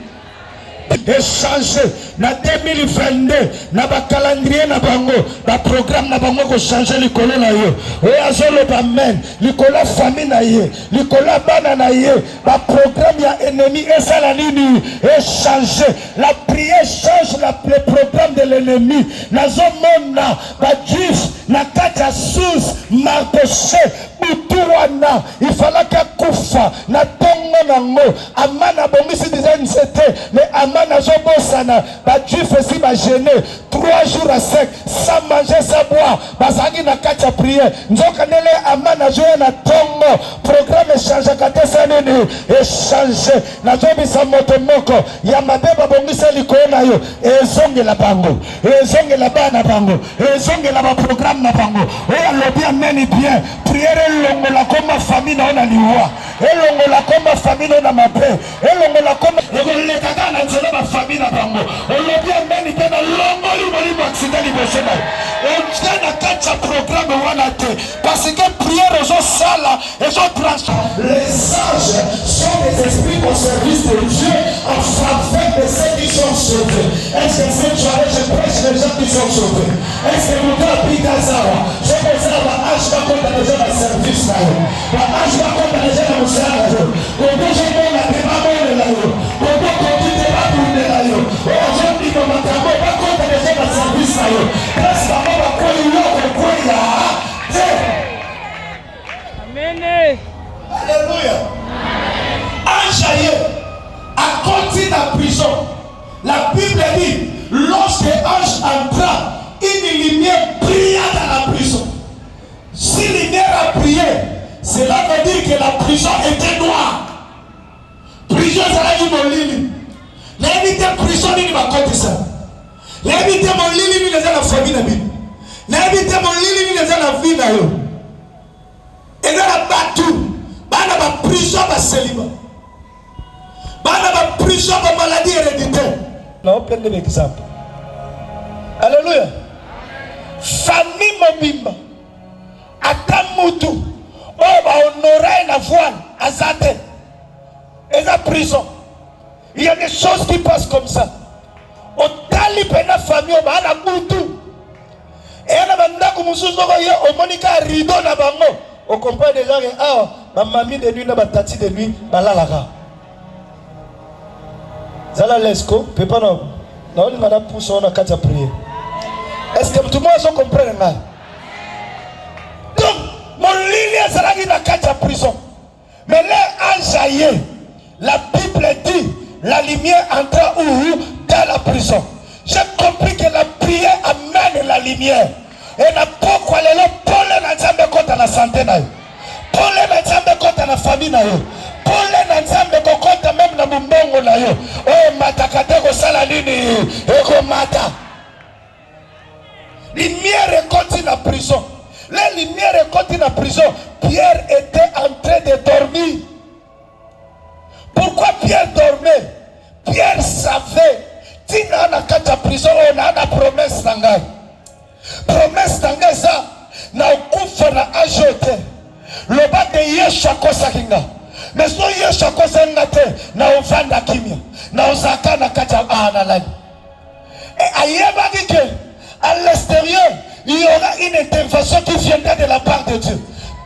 C: Échanger na 2022 na ba calendrier na bango ba programme na bango ko changer likolo na yo o azolo ba men likolo famille na ye likolo bana na ye ba programme ya ennemi esala nini échanger la prière change le programme de l'ennemi na zomona ba juif na kata sous marché butuwana il fallait que kufa na tongo nango amana bongisi design c'était mais amana zobosana ba juif aussi ba gêné 3 jours à sec sans manger sans boire bazangi na kata prière nzoka nele amana zo na tongo programme change kata sanene échanger na zobi sa moto moko ya mabeba bongisa likolo na yo ezongela bango ezongela bana bango ezongela ba programme na bango oya lobi ameni bien prière longola comme famille na ona liwa elongola comme famille na mabe elongola comme le kaka na nzela ba famille na bango olobi ameni pe na longoli moli accident libosena on na kacha programme wana te parce que prière aux sala et aux tranches les sages sont les esprits au service de Dieu en faveur de ceux qui sont sauvés? Est-ce que cette soirée, je prêche les gens qui sont sauvés? Est-ce que vous habitez à Zawa? Je peux savoir, je vais compter déjà le service là. Je vais compter déjà le musée là. Quand je vais la démarrer là. Quand je continue à tourner là. Aujourd'hui, on va compter déjà le service là. Parce que on va quoi là? Amen. Alléluia. Ange a continué la prison. La Bible dit, lorsque l'ange entra, une lumière brilla dans la prison. Si la lumière a brillé, cela veut dire que la prison était noire. Prison, ça a dit mon lit. L'invité prison, il va compter ça. L'invité mon lit, il est dans la famille. L'invité mon lit, il est dans la vie. Et dans la batou, dans la prison, dans le célibat. Dans la prison, dans la maladie héréditaire. Là, on prend des exemples. Alléluia. Famille mobimba. Atamutu. On va honorer la voile. Azate. Et la prison. Il y a des choses qui passent comme ça. Au talibé la famille, on va à la moutu. Et on va dire que nous sommes au Monica rideau na bango. On comprend déjà que ma mamie de nuit, ma tati de nuit, ma lalaga. Zala lesko, pepa non. Non, il m'a poussé, on a qu'à prier. Est-ce que tout le monde comprend? Donc, mon ligne, c'est la vie de la prison. Mais là, enjaillé, la Bible dit, la lumière entra où? Dans la prison. J'ai compris que la prière amène la lumière. Et na pourquoi les gens Paul na nzambe kota na santé na yo. Paul na nzambe kota na famille na yo. Paul na nzambe kota même na mbongo na yo. Oh matakate ko sala nini? Eko mata. Lumière est continue na prison. La lumière est continue na prison. Pierre était en train de dormir. Pourquoi Pierre dormait? Pierre savait. Tina na kata prison on a la promesse nanga. Promesse d'engagement na okufa na ajote le bas de Yeshua kosakinga mais so Yeshua kosenga te na ovanda kimia na ozaka na kata analani et ayeba que à l'extérieur il y aura une intervention qui viendra de la part de Dieu.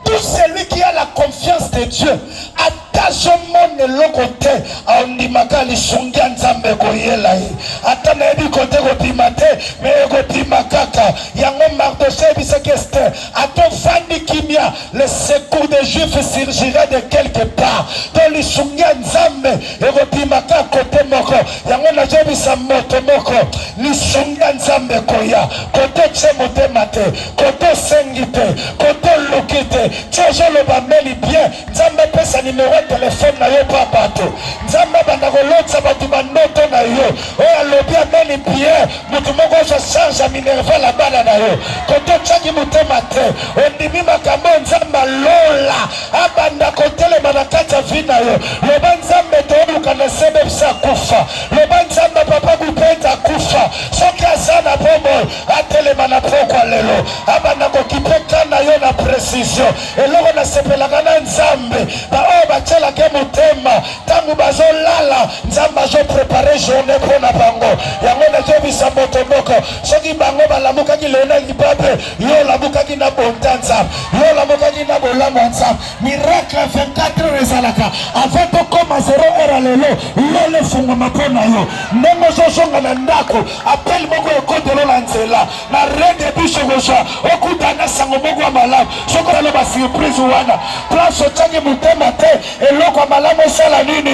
C: Tout celui qui a la confiance de Dieu attache mon lokote a ondimaka lisungia nzambe koyela ye atana ebi kote kopimate me kopimakaka yango Mardochée bisekeste ato fandi kimia le secours des Juifs surgira de quelque part to lisungia nzambe ekopimaka kote moko yango na jebisa moto moko lisungia nzambe koya kote tsemote mate kote sengite kote lokite tsejo lo bameli bien nzambe pesa numéro téléphone na yo pa bato nzambe banda kolotsa bato bandoto na yo oyo alobi ameli bien moto moko change minerva la bana na yo kote tshaki motema te ondimi makambo nzambe alola abanda kotelema na kati ya vi na yo loba nzambe tooluka na sebe bisa kufa loba nzambe papa kupeta kufa soki aza na bomoi atelema na pokwa lelo abanda kokipeka na yo na précision eloko nasepelaka na nzambe baoyo batielaka motema ntango bazolala nzambe azoprepare journée mpo na bango yango nazobisa moto moko soki bango balamukaki lelo na libabe yo olamukaki na bonta nzambe yo olamukaki na bolamu ya nzambe miracle 24 heures ezalaka avant tokoma 0 heure lelo lelo efungwama mpo na yo ndenge ozozonga na ndako apele moko ekotelo na nzela na rede biso kozwa okutana sango moko ya malamu soki ozalo basurprise wana place otiaki motema te eloko ya malamu esala nini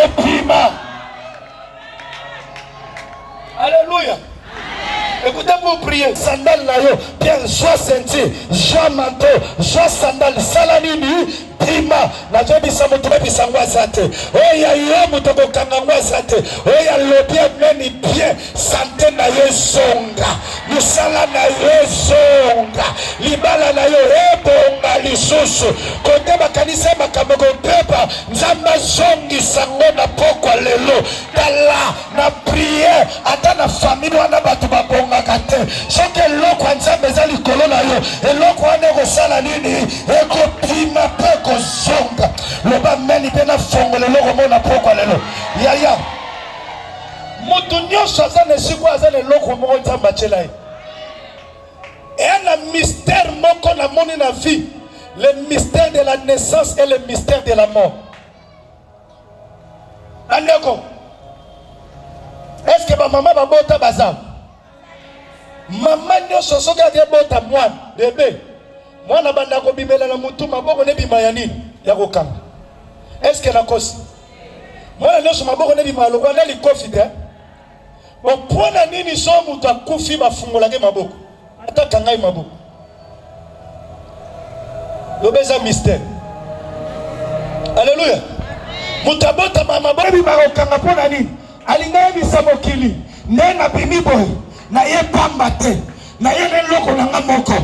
C: epima. Alléluia. Écoutez pour prier. Sandal na yo, Pierre, joie senti, Jean manteau, joie sandal, salanini, prima. Na jobi sa motobe bisangwa zate. Oya yo motobe kangangwa zate. Oya lobi ameni bien, santé na yo zonga. Musala na yo zonga. Libala na yo ebonga lisusu. Kote bakanisa makamoko pepa. Nzamba zongi sango na pokwa lelo. Kala na prière. Ata na famille wana batu babonga kate. Soke eloko nzambe za likolo na yo. Eloko wana ekosala nini? Ekopima pe kozonga. Loba meni pe na fongo lelo mona pokwa lelo. Yaya. Mutunyo shazane siku azane loko moko nzamba chelaye. Et un mystère moko na moni na vie. Le mystère de la naissance et le mystère de la mort. Andeko. Est-ce que ma maman va bota bazam? Maman nyo soso ga de bota mwan bébé. Mwana banda ko bimela na mutu maboko ne bima ya nini? Ya kokanga. Est-ce que la cause? Mwana nyo so maboko ne bima lokwa na likofi te. Bon pona nini so mutu akufi bafungola ke maboko. Ataka ngai maboko. Lobeza mystère. Alléluia. Mutabota mama bobi bakokanga pona nini? Alinga bisa mokili. Nena bimi boy. Na ye pamba te. Na ye loko na ngamoko.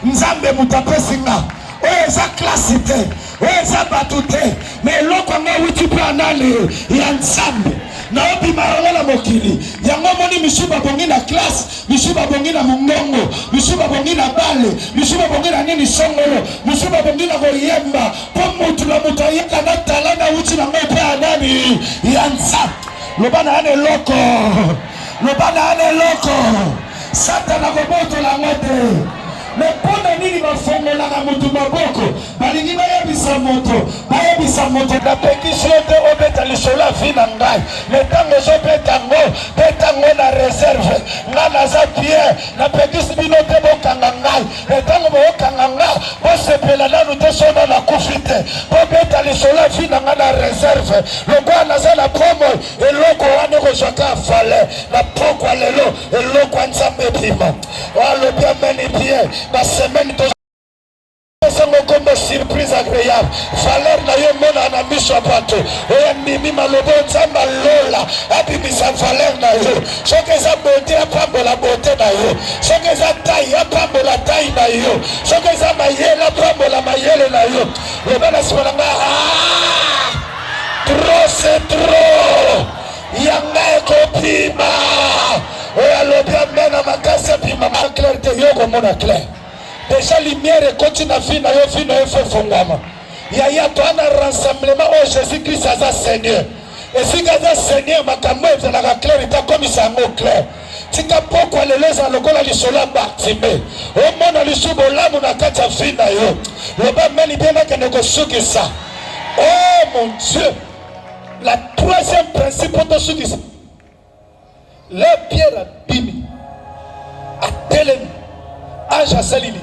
C: Nzambe mutapesi nga. Oye za klasi te. Oye za batu te. Me loko nga witi pa nani ya nzambe. Na obi marola mokili. Yango moni mishuba bongi na classe, mishuba bongi na mungongo, mishuba bongi na bale, mishuba bongi na nini songolo, mishuba bongi na goyemba. Po mutu na mutayeka na talana witi na ngope anani ya nzambe. Lobana ane loko. Lobana ane loko. Satana goboto la ngote. Mais pona nini bafongola ka mutu maboko balingi bayebisa moto na pekisi yote obeta lishola vina ngai letango zo betango na reserve nga naza bien na pekisi bino te bokanga ngai letango bokanga ngai bosepela nanu te sona na kufi te bobeta lishola vina nga na reserve lokwa naza na promo eloko wane kozwaka fale na pokwa lelo eloko nzambe bima walobi ameni bien la semaine de comme surprise agréable. Valeur na yo mona na miso bato. Oya mimi malobo nzamba lola. Abi sa valeur na yo. Soke za beauté apambola beauté na yo. Soke za taille apambola taille na yo. Soke za mayele apambola mayele na yo. Le bana simalanga trop c'est trop. Yanga kopima. Oya lobia mena makasa pima ma clarté yo comme on a clair. Déjà lumière continue à finir na yo fait fongama. Ya to ana rassemblement au Jésus-Christ as Seigneur. Et si gaza Seigneur makambo ezala ka clarité comme ça ngo clair. Tika poko leleza lokola lisola Bartimée. O mona lisubo lamu na kata fina yo. Loba meni bien que ne kosuki ça. Oh mon Dieu. La troisième principe de ce qui le Pierre Bimi a télé Ange Salili.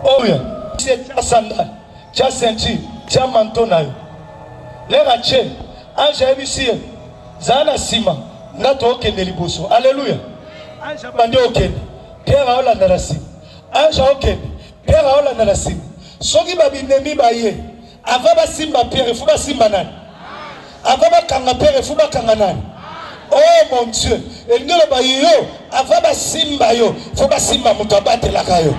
C: Oh oui, c'est ta sandale, tu as ceinture, tu as manteau na yo. Les raché, Ange a ici, Zana Sima, Nato Okende Liboso. Alléluia. Ange bandi Okende, Pierre a Olanda la Sima. Ange Okende, Pierre a Olanda la Sima. Soki babinemi baye, avaba Simba Pierre, fuba Simba nani. Avaba Kanga Pierre, fuba Kanga nani. Oh mon Dieu, et nous le baillons, avant Simba yo, faut pas Simba mutabate la kayo.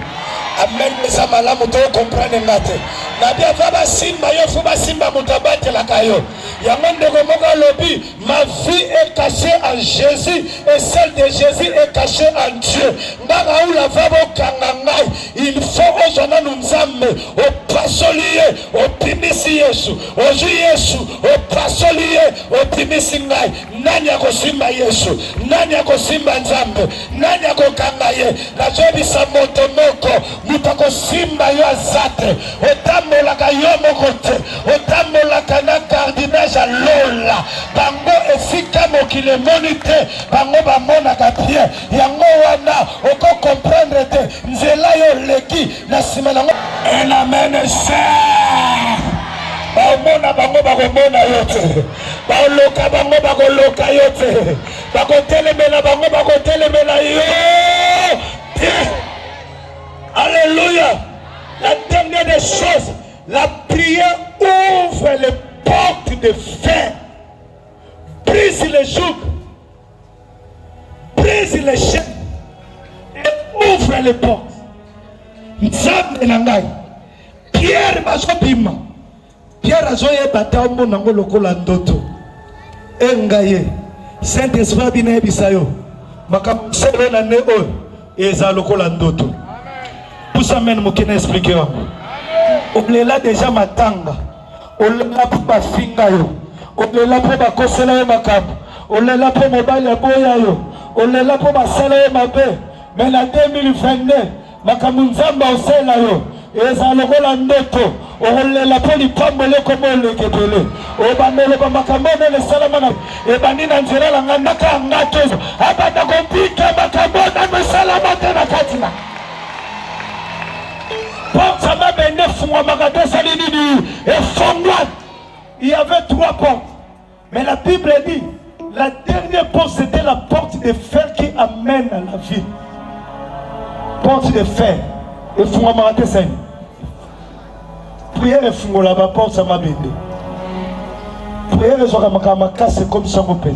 C: Amen, les amala muto comprendre ngate. Nabi avant Simba yo, faut pas Simba mutabate la kayo. Yaman de Gomoga lobby, ma vie est cachée en Jésus et celle de Jésus est cachée en Dieu. Ndanga ou la vabo kangangai, il faut ojana nunzame, au pasolier, au primisi Yesu, au ju Yesu, au pasolier, au primisi ngai. Nani akosimba Yesu, nani akosimba Nzambe, nani akokanga ye. La jobi sa moto moko, mutako simba yo azate. Otambola ka yo mokote, otambola ka na cardinage lola. Bango efika mokile monite, bango ba mona ka pie. Yango wana oko comprendre te, nzela yo leki na simela ngo. En amen cher. Baomona bango bakomona yote. Baoloka bango bakoloka yote. Bakotelemela bango bakotelemela yo. Alléluia. La dernière des choses, la prière ouvre les portes de fer. Brise les jougs. Brise les chaînes. Et ouvre les portes. Nzambe na ngai. Pierre bazobima. Pierre azoye batambo nango lokola ndoto. Engaye. Saint-Esprit bina bisayo. Makambo selo na ne o eza lokola ndoto. Poussa men mokene expliquer wango. Olela déjà matanga. Olela pour ba finga yo. Olela pour ba kosela yo makambo. on est là pour mobile à Boyayo, on est là pour ma salaire ma paix. Mais la 2022, ma kamunzamba au selayo, et ça le rôle en noto, on est là pour les pambole comme on le ketele, au banele comme ma kamone le salamana, et banina ngela la ngandaka ngato, abata kompika ma kamone me salamata na katina. Porte ça m'a bende fungwa magade salini et fongwa. Il y avait 3 portes. Mais la Bible dit, la dernière porte c'était la porte de fer qui amène à la vie. Porte de fer. Et fungwa magade salini. Prière et fungwa là-bas, porte ça m'a bende. Prière et soka makamaka c'est comme ça mon père.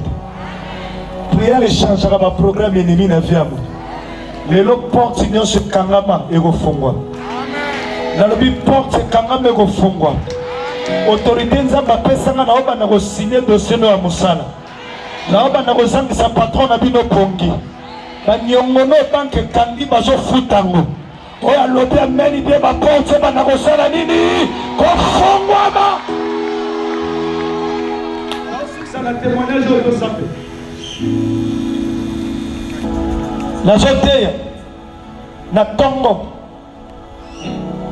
C: Prière et changera ma programme ennemi na vie à moi. Les autres portes n'y ont ce kangama et go fungwa. Dans le but porte kangama et go fungwa. Autorité nzamba pesa na oba na go signer dossier no amusala. Na oba na go zangi sa patron na bino pongi. Ba nyongono banque kandi bazo futango. Oya lobi ameni de ba porte ba na go sala nini ko fungwa ba. Ça la témoignage de Nzambe. La joteya na tongo.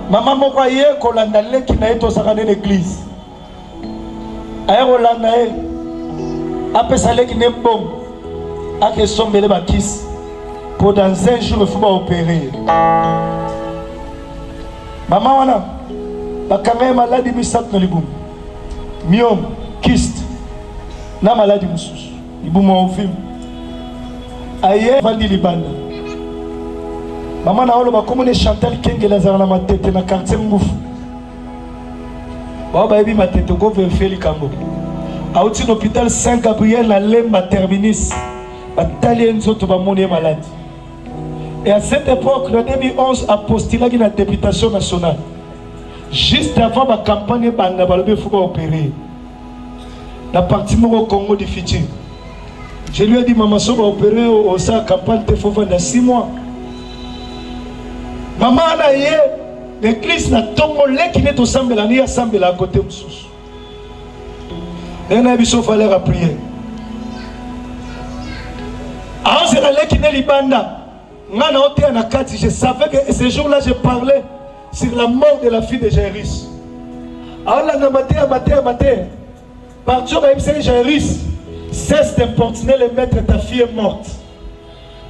C: Maman moko ye kolanda leki na eto sakane l'église. Aye kolanda e apesa leki ne bon ake sombele bakis pour dans un jour il faut pas opérer. Maman wana bakanga maladie misat na libum. Myome, kyste na maladie mususu. Libum ofim. Aye vandi libanda. Maman na olo bakomone Chantal Kenge lazara na matete na quartier Mbufu. Baba ebi matete go vérifier likambo. Auti l'hôpital Saint-Gabriel na Lemba Terminus. Batali nzoto ba moni malade. Et à cette époque, en 2011, apostolat na députation nationale. Juste avant ma campagne banda balobe faut opérer. La partie au Congo du futur. Je lui ai dit maman so va opérer au sa campagne te faut vendre 6 mois. Maman a eu l'église na tongo leki neto sambela ni sambela à côté mususu. Et na biso fallait prier. Alors c'est là leki ne libanda. Ngana ote na kati, je savais que ce jour-là je parlais sur la mort de la fille de Jairus. Alors là na matin. Par Dieu va épouser Jairus. Cesse d'importuner le maître, ta fille est morte.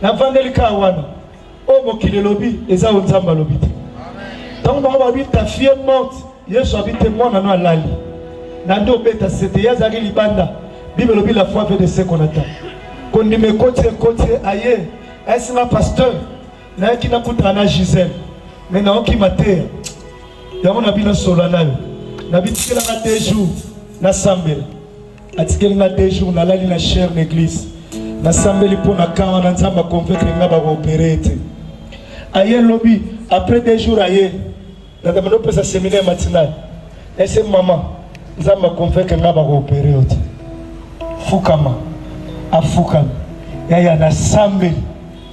C: Na vandeli kawana. Oh mon kile lobby, eza onzamba lobby. Donc on va dire ta fille est morte. Yesu habite moi na no alali. Nando beta c'était yazari libanda. Bible lobby la foi fait de ce qu'on attend. Qu'on me côté aye. Est-ce un pasteur? Na qui na kutra Gisèle. Mais na oki mater. Ya mon abina solana. Na bitikela na 2 jours na sambela. Atikela na 2 jours na lali na chère l'église. Na sambeli pour na kama na nzamba convaincre ngaba opérer. Aye lobby après 2 jours aye. Na demando pesa séminaire matinal. Et c'est maman. Nzamba convaincre ngaba opérer. Fukama. Afukama. Yaya na sambeli.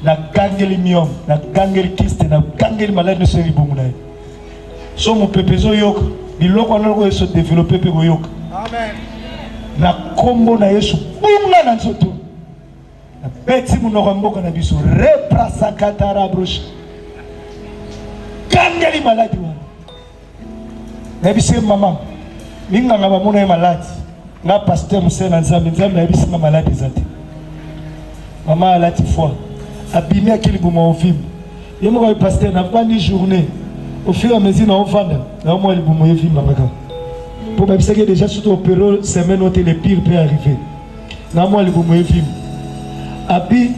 C: Na gangeli miom, na gangeli kiste, na gangeli malade de seri bumuna. So mon pepezo yok, biloko on se développer pe yok. Amen. Na kombo na Yesu bunga na nzoto. Na beti mu nokomboka na biso reprasa katara broche. Gangeli malade wana. Na bise mama. Minga ngaba mona malade. Na pasteur musena nzambe na bise malade zate. Mama alati foi. Abîmé à quel moment on filme. Il y a un pasteur n'a pas ni journée. Au fur et à mesure, on va dans moi le moment on filme. Pour même ça que déjà surtout au période semaine où les pires peut arriver. Dans moi le moment on filme. Abi,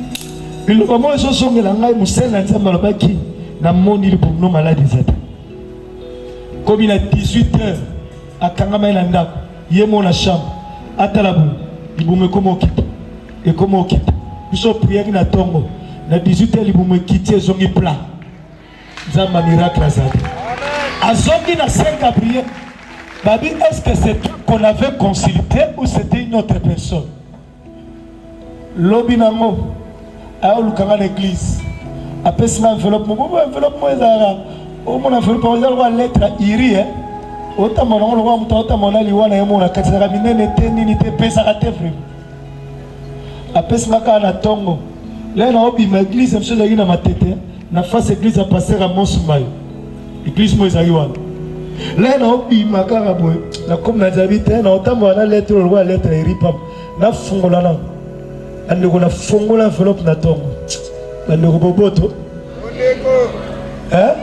C: le moment où sont les langues musulmanes n'ensemble dans le baki, dans mon île pour nous malades zata. Comme il a 18 heures à Kangama Ilanda, il y a mon chambre. Atalabou, il vous me comme quitte et comme on quitte. Nous sommes priés na tongo. Na 18h li boumé quitter zongi plat. Zamba miracle azade. Azongi na Saint-Gabriel. Babi, est-ce que c'est tout qu'on avait consulté ou c'était une autre personne? Lobi nango a olukanga l'église. Après ça enveloppe moi ezara. O mon enveloppe ezara lettre iri hein. Ota mona liwana yemo na katsaka minene te nini te pesa ka te vraiment. apesi maka na tongo là na obima église monsieur zaki na matete na face église à passer à Monsumbayo église mo ezali wana là na obima kaka boye na comme na zabite na otambo na lettre le roi lettre eripam na fungola na andeko na fungola enveloppe na tongo andeko boboto hein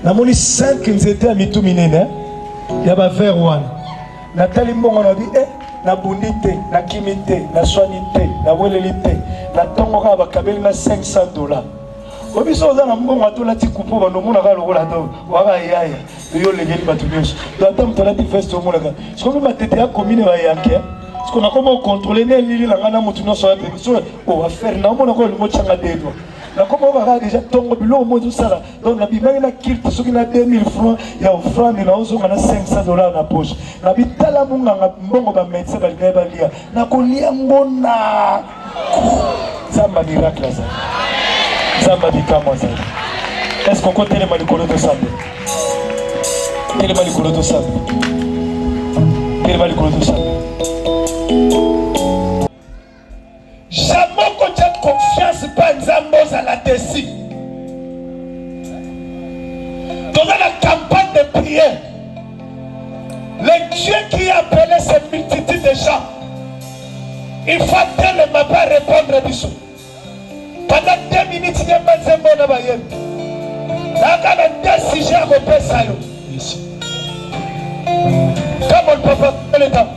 C: namoni 5 nzete ya mitu minene ya ba verre wana natali mbongo na bi na bundi te na kimi te na swani te na weleli te na tongo ka bakabeli na $500 obiso oza na mbongo atolati kupo bandomonaka lokola to waka yaya yo legeli bato nyonso to ata moto alati veste omonaka sikomi matete ya komine bayanke siko nakoma okontrole ne elili na ngai na motu nyonso ya pepe so affaire na omonaka olingo otyanga dedwa nakoma obaka deja tongo biloko mo ezosala donc nabimaki na kilte soki na 2000 francs ya offrande naozonga na $500 na poche nabitala monganga mbongo bamédecin balingai balia nakolia ngona nzamba miracle azali nzamba bikamwa azali est ce koko telema likolo tosambe telema likolo tosambe telema likolo tosambe jamais qu'on ait confiance pas nzambe à la déci dans la campagne de prière le Dieu qui a appelé cette multitude de gens il faut tellement pas répondre à bisou pendant 2 minutes il y a pas de nzambe na bayem na kana décision à kopesa yo ici comme on peut pas le temps.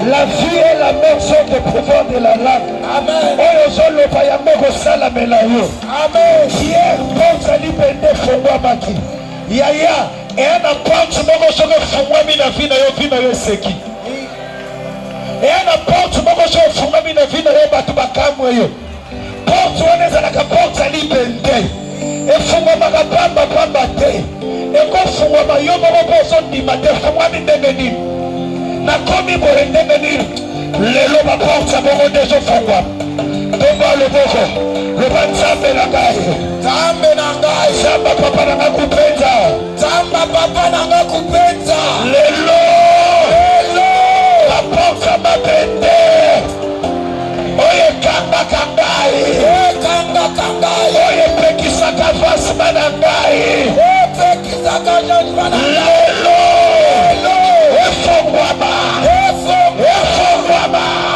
A: La vie et la mort sont des pouvoirs de la langue. Amen. Amen. Hier, porte à libérer fongwa maki. Yaya, et un porte moko soke fongwa mina vina yo vina yo seki. Et un porte moko soke fongwa mina vina yo batu bakamwe yo. Porte wane zalaka porte à libérer. Et fongwa maka pamba pamba te. Et ko fongwa ma yo moko poso ndima te fongwa mindenge nini. Na komi bore ndenge nini. Lelo ba porte à moko deso fongwa. Tomba le boko. Le ban zambe na ngai. Zambe na ngai. Zamba papa na nga kupenza. Zamba papa na nga kupenza. Lelo. Lelo. La porte à ma bende. Oye kanga kangai. Oye kanga kangai. Oye pekisa kavasi manangai. Oye pekisa kavasi manangai. Lelo. Lelo. Efongwama. Efongwama.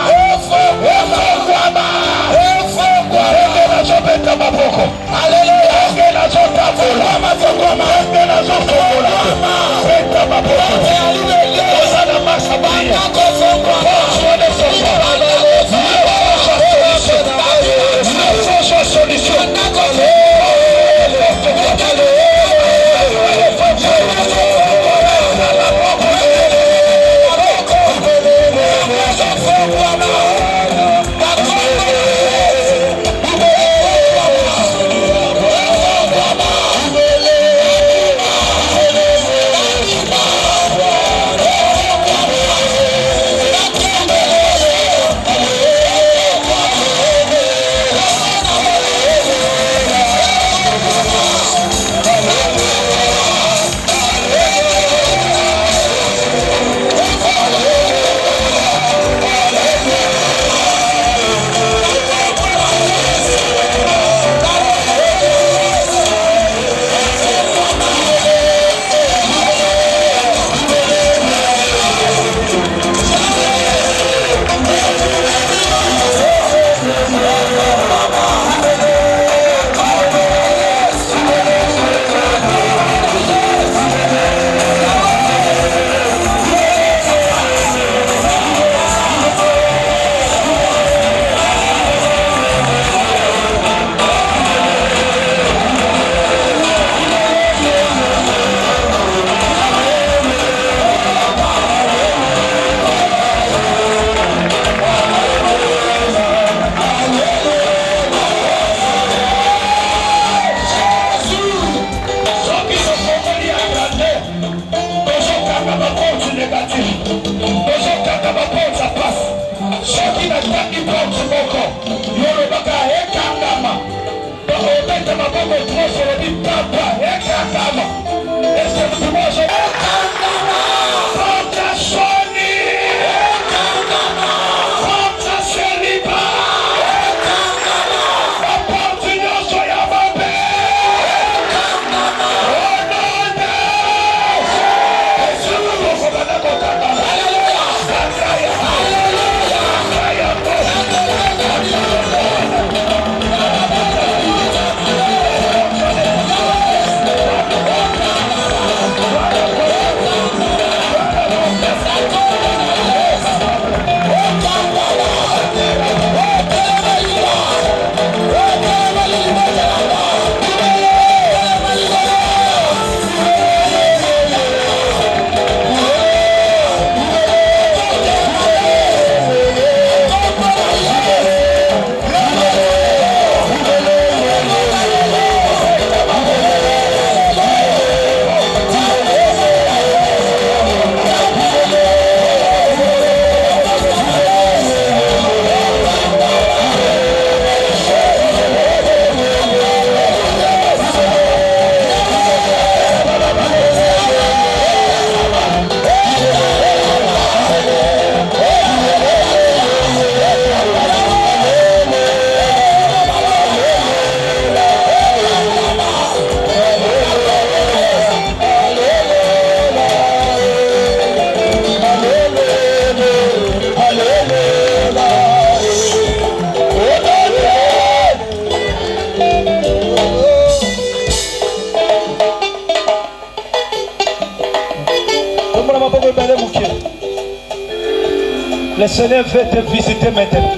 C: Le Seigneur veut te visiter maintenant.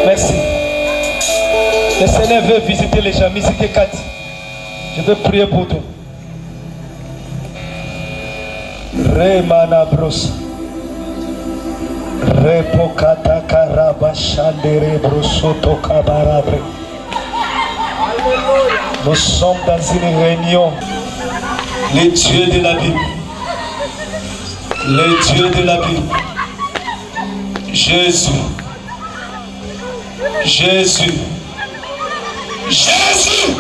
C: Merci. Le Seigneur veut visiter les gens. Musique 4. Je veux prier pour toi. Remana bros. Repokata karaba shandere brosoto kabarabre. Nous sommes dans une réunion. Les dieux de la Bible. Les dieux de la Bible. Jésus. Jésus. Jésus.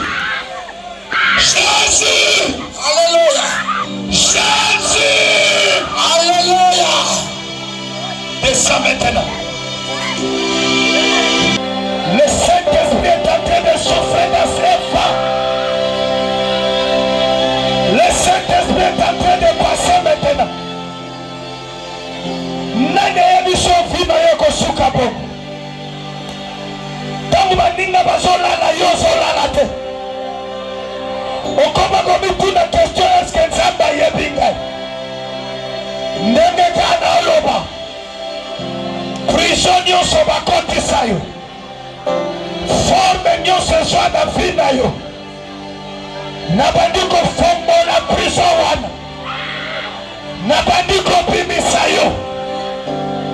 C: Jésus. Alléluia. Jésus. Alléluia. Descends maintenant. Le Saint-Esprit est en train de chauffer dans ses femmes. Le Saint-Esprit est en train de passer maintenant. Nani ya bisho vino yako suka bo. Tangu
A: baninga bazolala yo ozolala te. Okoma komituna question eske nzambe ayebi ngai. Ndenge kana oloba prison nyonso bakotisa yo, forme nyonso ezwa na vi na yo, nabandi kofombola prison wana, nabandi kobimisa yo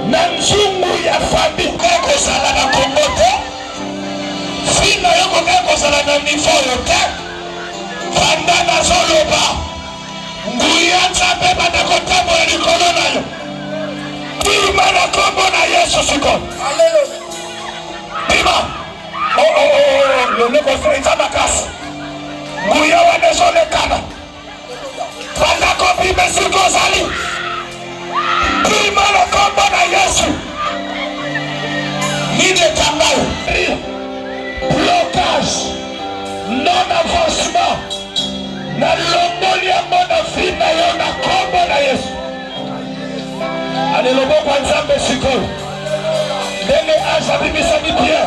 A: na nzungu ya fami. Kozala na Kongo te, vi na yo kozala na nivo yo te. Banda nazoloba nguya nzambe banda kotambola likolo na yo. Bima na kombo na Yesu sikoyo. Haleluya. Bima. Loleko frenza makasi. Nguya wana ezolekana. Banda kobime sikozali. Bima na kombo na Yesu. Nide kangayo. Blocage. Non avancement. Na longoli ya mona fina yo na kombo na Yesu. Alelobo kwa nzambe sikoyo. Ndenge aza bimisa bibia.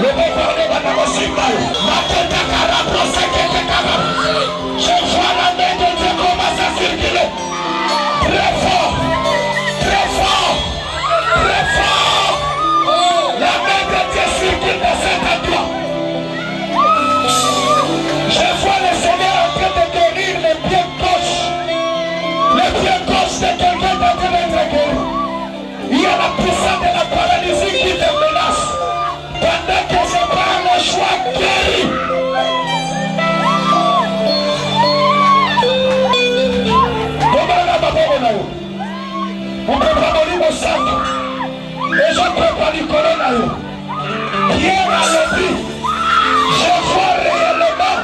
A: Lobo kwa loba na kosimba yo. Matenda karapo sekete karapo. Je vois la main de Dieu commence à circuler. Très fort. Très fort. Très fort. La main de Dieu circule dans cet endroit. Je vois le Seigneur en train de guérir les pieds gauche. Les pieds gauche de quelqu'un en train d'être guéri. Il y a la puissance de la paralysie qui te menace. Pendant que je prends le choix guéri. Comment la babou na yo? On prépare mon livre santo. Et je prépare le corona yo. Hier à l'objet, je vois réellement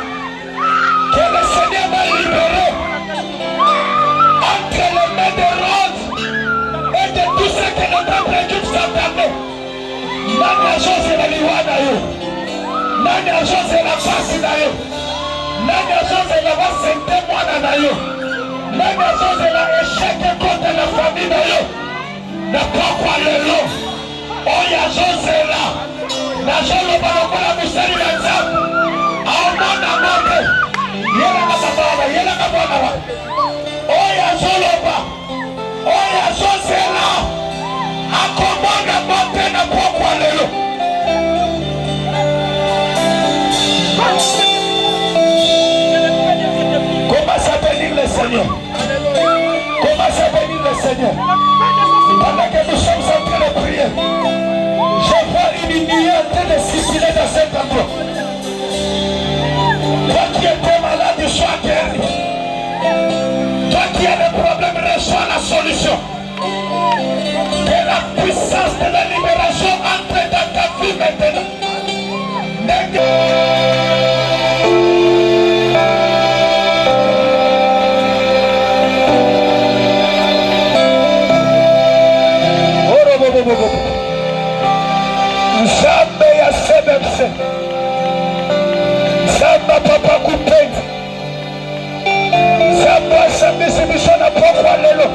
A: que le Seigneur m'a libéré entre les mains de Rhodes et de tout ce que le peuple d'Égypte s'attendait. Nani a chose la liwana yo, nani a chose la face na yo, nani a chose la basente mwana na yo, nani a chose la échec contre la famille na yo. Na pokwa lelo, oya chose la, na jolo balokola musari na nzambe. Aomona mote, yela kababa, yela kabona wa. Oya zoloba, oya zozela. Akomona mote na pokwa lelo. Commence à bénir le Seigneur. Commence à bénir le Seigneur. Pendant que nous sommes en train de prier, je vois une lumière en train de circuler dans cet endroit. Toi qui étais malade, sois guéri. Toi qui as des problèmes, reçois la solution. Que la puissance de la libération entre dans ta vie maintenant. Nzambe ya sebemse. Nzambe papa kupenda. Nzambe asambisi biso na pokwa lelo.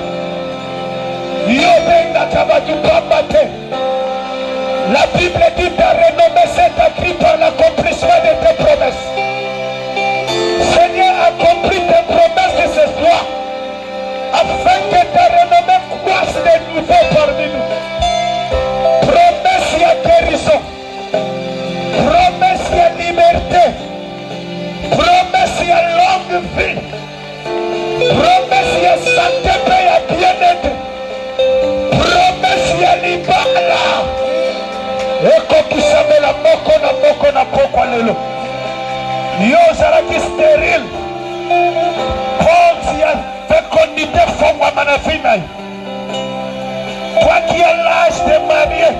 A: Yo bengaka batu pamba te. La Bible dit ta renommée s'est acquis par l'accomplissement de tes promesses. Seigneur, accomplis tes promesses de ce soir afin que ta renommée croisse de nouveau parmi nous. Promesse ya guérison, promesse ya liberté, promesse ya longue vie, promesse ya santé et ya bien-être, promesse ya libala. Ekokisamela moko na pokwa lelo. Yo ozalaki stérile, porte ya fécondité fongwama na vie na yo. Toi qui as l'âge de marier,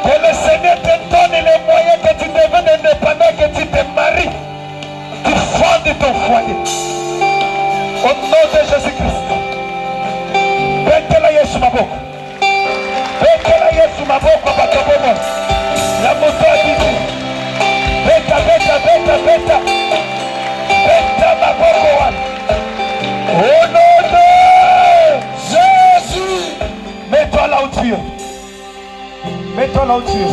A: que le Seigneur te donne les moyens que tu deviennes indépendant, que tu te maries, tu fondes ton foyer. Au nom de Jésus-Christ. Betela Yesu maboko. Betela Yesu maboko bakabomo. La moto a dit. Beta. Beta maboko wana. Au nom de Jésus. Mets-toi là où tu es. Mets-toi là où tu es.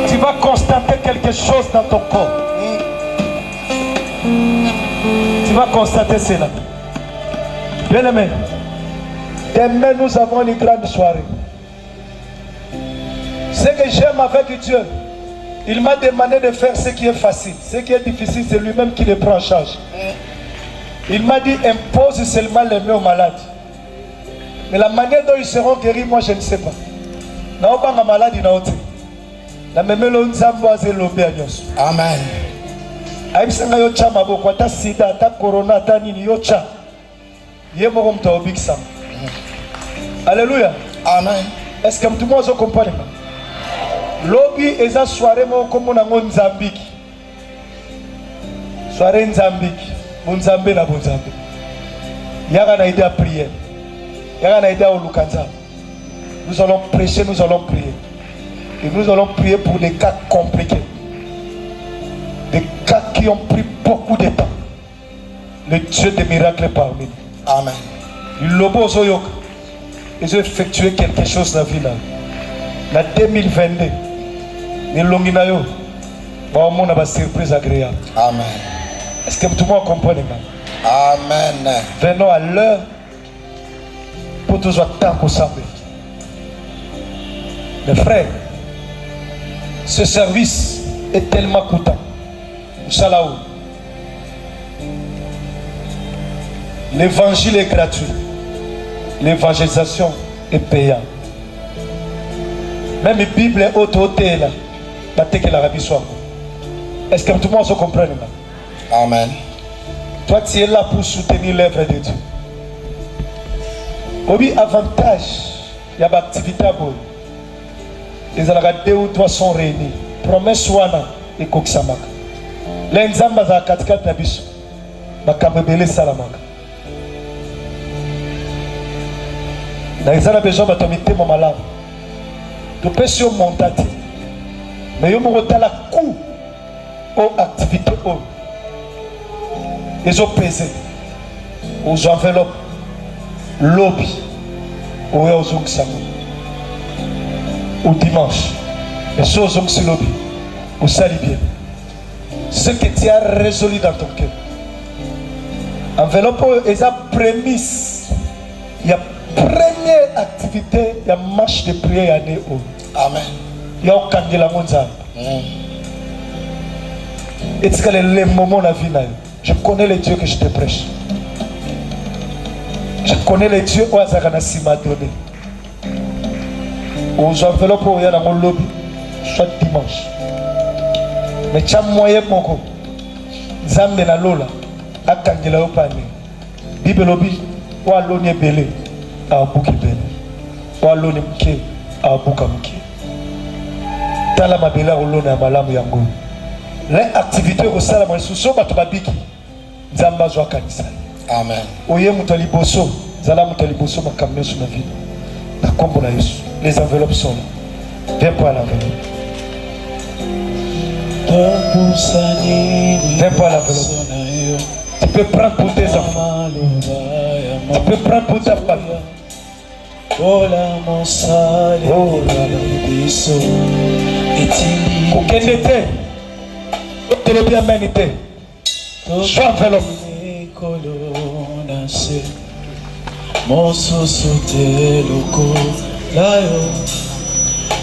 C: Tu vas constater quelque chose dans ton corps. Tu vas constater cela. Bien aimé, demain nous avons une grande soirée. Ce que j'aime avec Dieu, il m'a demandé de faire ce qui est facile. Ce qui est difficile, c'est lui-même qui le prend en charge. Il m'a dit, impose seulement les mains aux malades. Mais la manière dont ils seront guéris, moi je ne sais pas. Naobanga maladi na ote. Na memelo nzambo azelobe anyos.
D: Amen.
C: Aibisanga yo cha maboko ata sida ata corona ata nini yo cha. Yemo mto obiksa. Alléluia.
D: Amen.
C: Est-ce que tout le monde comprend? Lobi eza soirée mo comme na nzambiki. Soirée nzambiki. Bonzambe na bonzambe. Yaga na idée à prier. Yaga na idée à olukanza. Nous allons prêcher, nous allons prier. Et nous allons prier pour des cas compliqués. Des cas qui ont pris beaucoup de temps. Le Dieu des miracles est parmi nous.
D: Amen.
C: Ils ont effectué quelque chose dans la vie. En 2022, ils ont eu une surprise agréable.
D: Amen.
C: Est-ce que tout le monde comprend?
D: Amen.
C: Venons à l'heure pour toujours temps pour s'embêter. Mes frères, ce service est tellement coûteux. L'évangile est gratuit. L'évangélisation est payante. Même la Bible est auto-hôtée là. Est-ce que tout le monde se comprend?
D: Amen.
C: Toi, tu es là pour soutenir l'œuvre de Dieu. Obi avantage, il y a une activité à bout. Les 2 ou 3 sont réunis. Promesse wana et koksamaka. L'enzamba za katikati na biso. Bakambebele salamaka. Na ezana besoin batomité mo malamu. To pesi yo montati. Mais yo mo tala coup aux activités au. Ils ont pesé aux enveloppes, lobby, aux au dimanche. Et ce aux lobby, au salibier. Ce que tu as résolu dans ton cœur. Enveloppe, ils ont prémisse. Il y a première activité, il y a marche de prière année.
D: Amen.
C: Il y a aucun de la mondiale. Et c'est le moment de la vie. Je connais les dieux que je te prêche. Je connais les dieux où Azarana m'a donné. Aux enveloppes où il y a dans mon lobby, chaque dimanche. Mais tu as moyen mon Zambe na lola, akangela opane. Bible lobby, ou aloni belé, a bouki belé. Ou aloni mke, a bouka mke. Tala mabela ou lona malamu yango. L'activité au salam sous batubabiki nzamba zwa kanisa.
D: Amen.
C: Oye mutaliboso, zala mutaliboso makambe sur la vie. Na kombo na Yesu. Les enveloppes sont là. Viens pour l'enveloppe. Viens pour l'enveloppe. Tu peux prendre pour tes enfants. Tu peux prendre pour ta famille. Oh là mon sale. Oh là là. Aucun été. Tu le bien mérité. Sois enveloppe. Mon sosote loko layo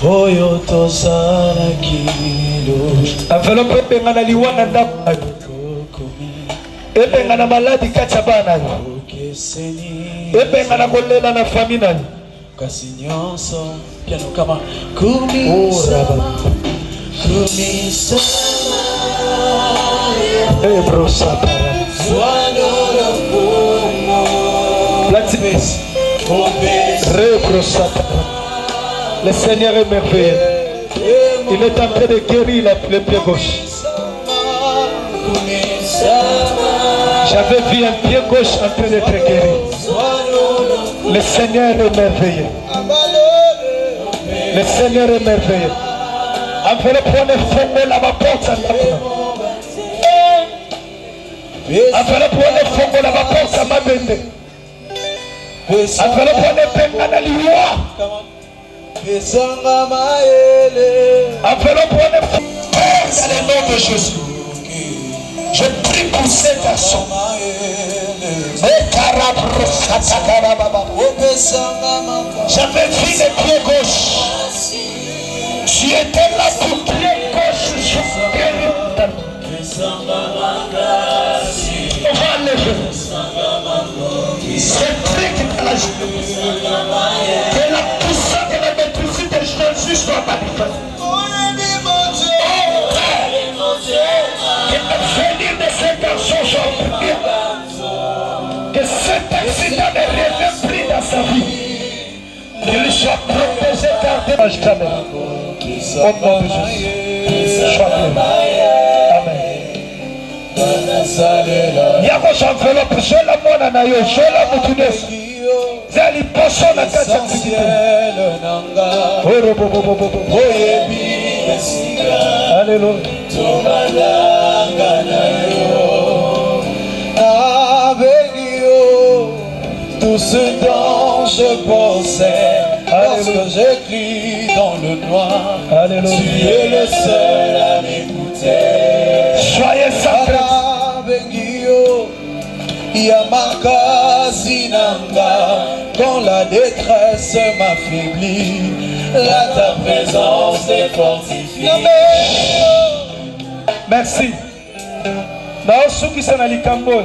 C: oyo tozala kilo. Enveloppe ebengana liwana ndako na yo. Ebengana maladi kati ya bana yo. Ebengana kolela na famille na yo. Kasi nyonso piano kama kumisa. Kumisa. Ebrosa. Le Seigneur est merveilleux. Il est en train de guérir le pied gauche. J'avais vu un pied gauche en train d'être guéri. Le Seigneur est merveilleux. Le Seigneur est merveilleux. Enveloppe fongo la porte. Enveloppe fongo la porte mabende. Enveloppe penga na liwa. Enveloppe, Père, dans le nom de Jésus, je prie pour ces garçons. J'avais vu les pieds gauche. Tu étais là pour pied gauche. C'est très que la puissance et la maîtrise de Jésus soit manifestée. Venir de ces garçons, que cet accident ne revienne plus dans sa vie. Qu'il soit protégé, gardé jamais. Au nom de Jésus. Sois béni. Amen. Yako j'enveloppe, je la mona na yo, je la moutunes. Zali poso na kati activité. Alléluia.
D: Avec tout ce dont je pensais, lorsque j'écris dans le noir,
C: Alléluia.
D: tu es le seul à m'écouter.
C: Soyez sacrés.
D: Yamakazinanga, quand la détresse m'affaiblit, là ta présence est fortifiée.
C: Merci. Dans ce qui s'en a likambo,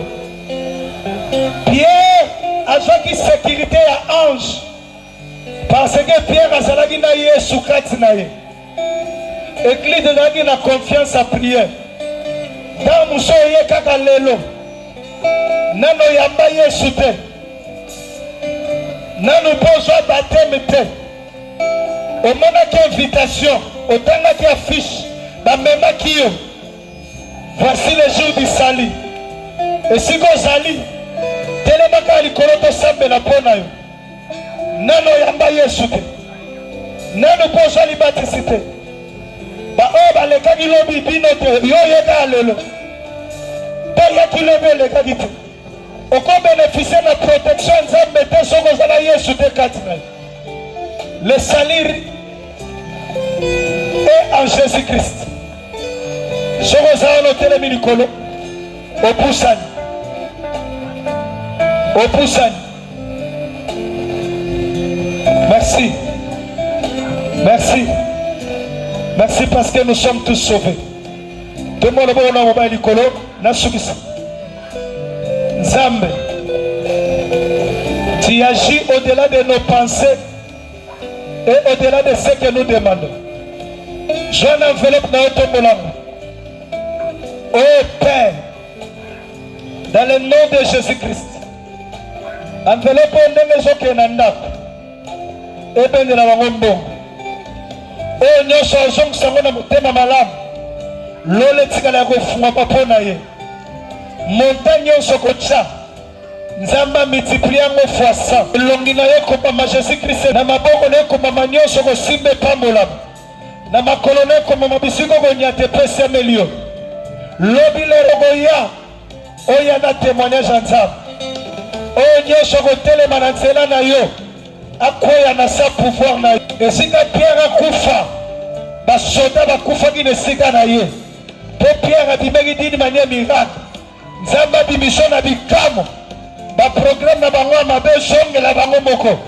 C: Pierre a joué sécurité à ange parce que Pierre a zalagi na Yesu kati na ye. Église zalagi na confiance à prière. Dans muso ye kaka lelo. Nano yamba Yesu te. Nano besoin baptême te. Au moment d'invitation, au temps qui affiche, dans même qui yo. Voici le jour du salut. Et si vous allez, telemaka likolo to sambe na pona yo. Nano yamba Yesu te. Nano besoin libatisite. Ba o ba le kaki lobi bino te yo yeka lelo. Te yaki lobi le kaki te. Oko bénéficier de la protection nzambe te soko zala Yesu te katina. Le salut est en Jésus-Christ. Soko zala no telemi likolo. Opusani. Opusani. Merci. Merci. Merci parce que nous sommes tous sauvés. Tout le monde a un mobile likolo. Nasubisa. Nzambe, tu agis au-delà de nos pensées et au-delà de ce que nous demandons. J'ai une enveloppe dans notre moulin. Oh Père, dans le nom de Jésus-Christ, enveloppe au nom de Nanda et bien de la Wangombo. Oh, nous sommes sans nous thème malam. L'ole tigala go fuma papona ye. Montagne sokocha nzamba multiplier ngo fois 100 longi na ye komama Jésus-Christ na maboko na ye komama nyonso kosimbe pambola na makolo na ye komama bisiko konyate pesa melio lobi lero boya oya na témoignage en nzambe oyo nyonso kotelema na nzela na yo akoya na sa pouvoir na yo esika Pierre akufa basoda bakufaki na esika na ye po Pierre abimeki dini manière miracle Nzamba bimisho na bikamo ba programme na bango mabe zongela bango moko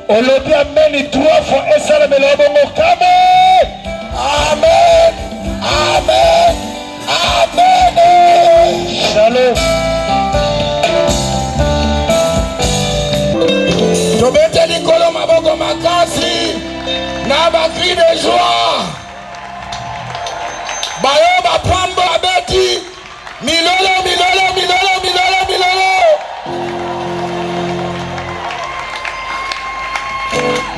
C: olobi amen 3 fois esala melo bongo kame amen amen amen shalom
A: tobete likolo maboko makasi na bakri de joie bayo bapambo abeti milolo milolo milolo milolo milolo.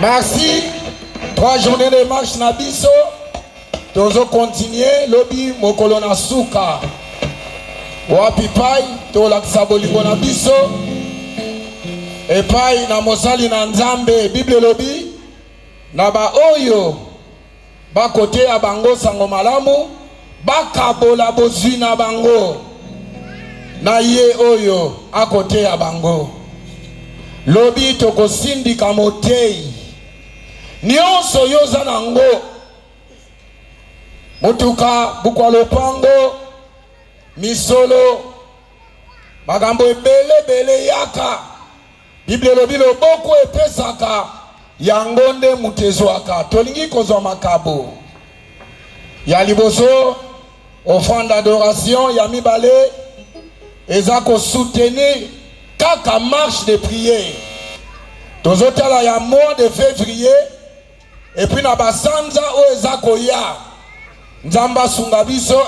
A: Merci. 3 journées de marche na biso. Tozo continuer lobi mokolo na suka. Wapi pai to lakisa bolingo na biso. Epai na mosali na nzambe Bible lobi na ba oyo ba kote ya bango sango malamu bakabola bozwi na bango na ye oyo akote ya bango lobi tokosindika motei
F: nyonso yoza nango mutuka bukwa lopango misolo magambo ebele yaka Bible lobi loboko epesaka yango nde mutezwaka tolingi kozwa makabo ya liboso offrande d'adoration ya mibale eza ko soutenir kaka marche de prière tozotala ya mois de février et puis na basanza o eza koya nzamba sunga biso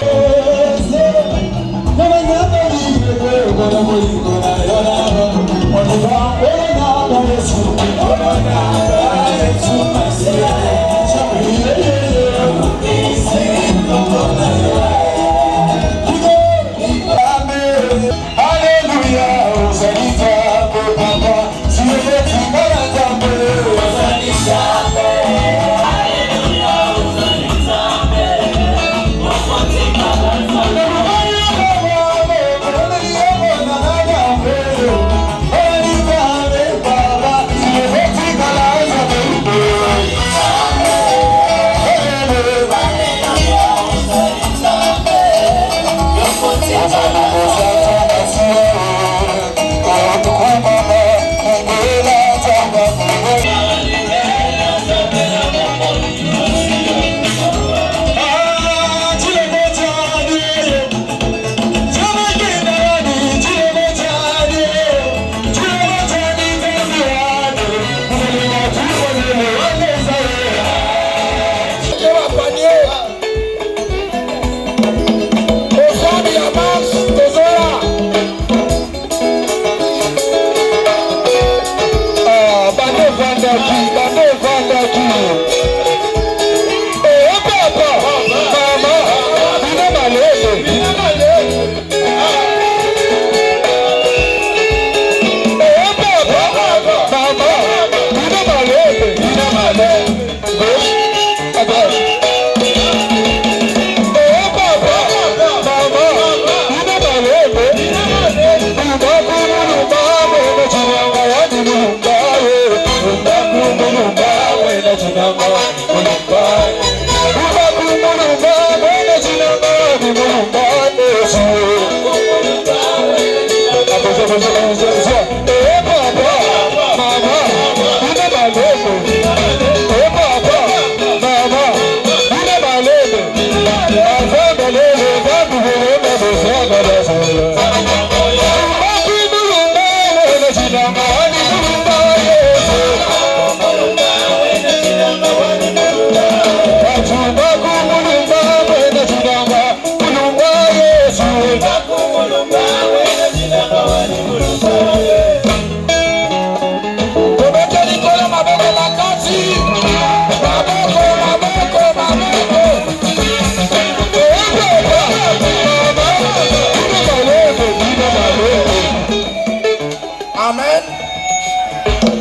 F: Amen.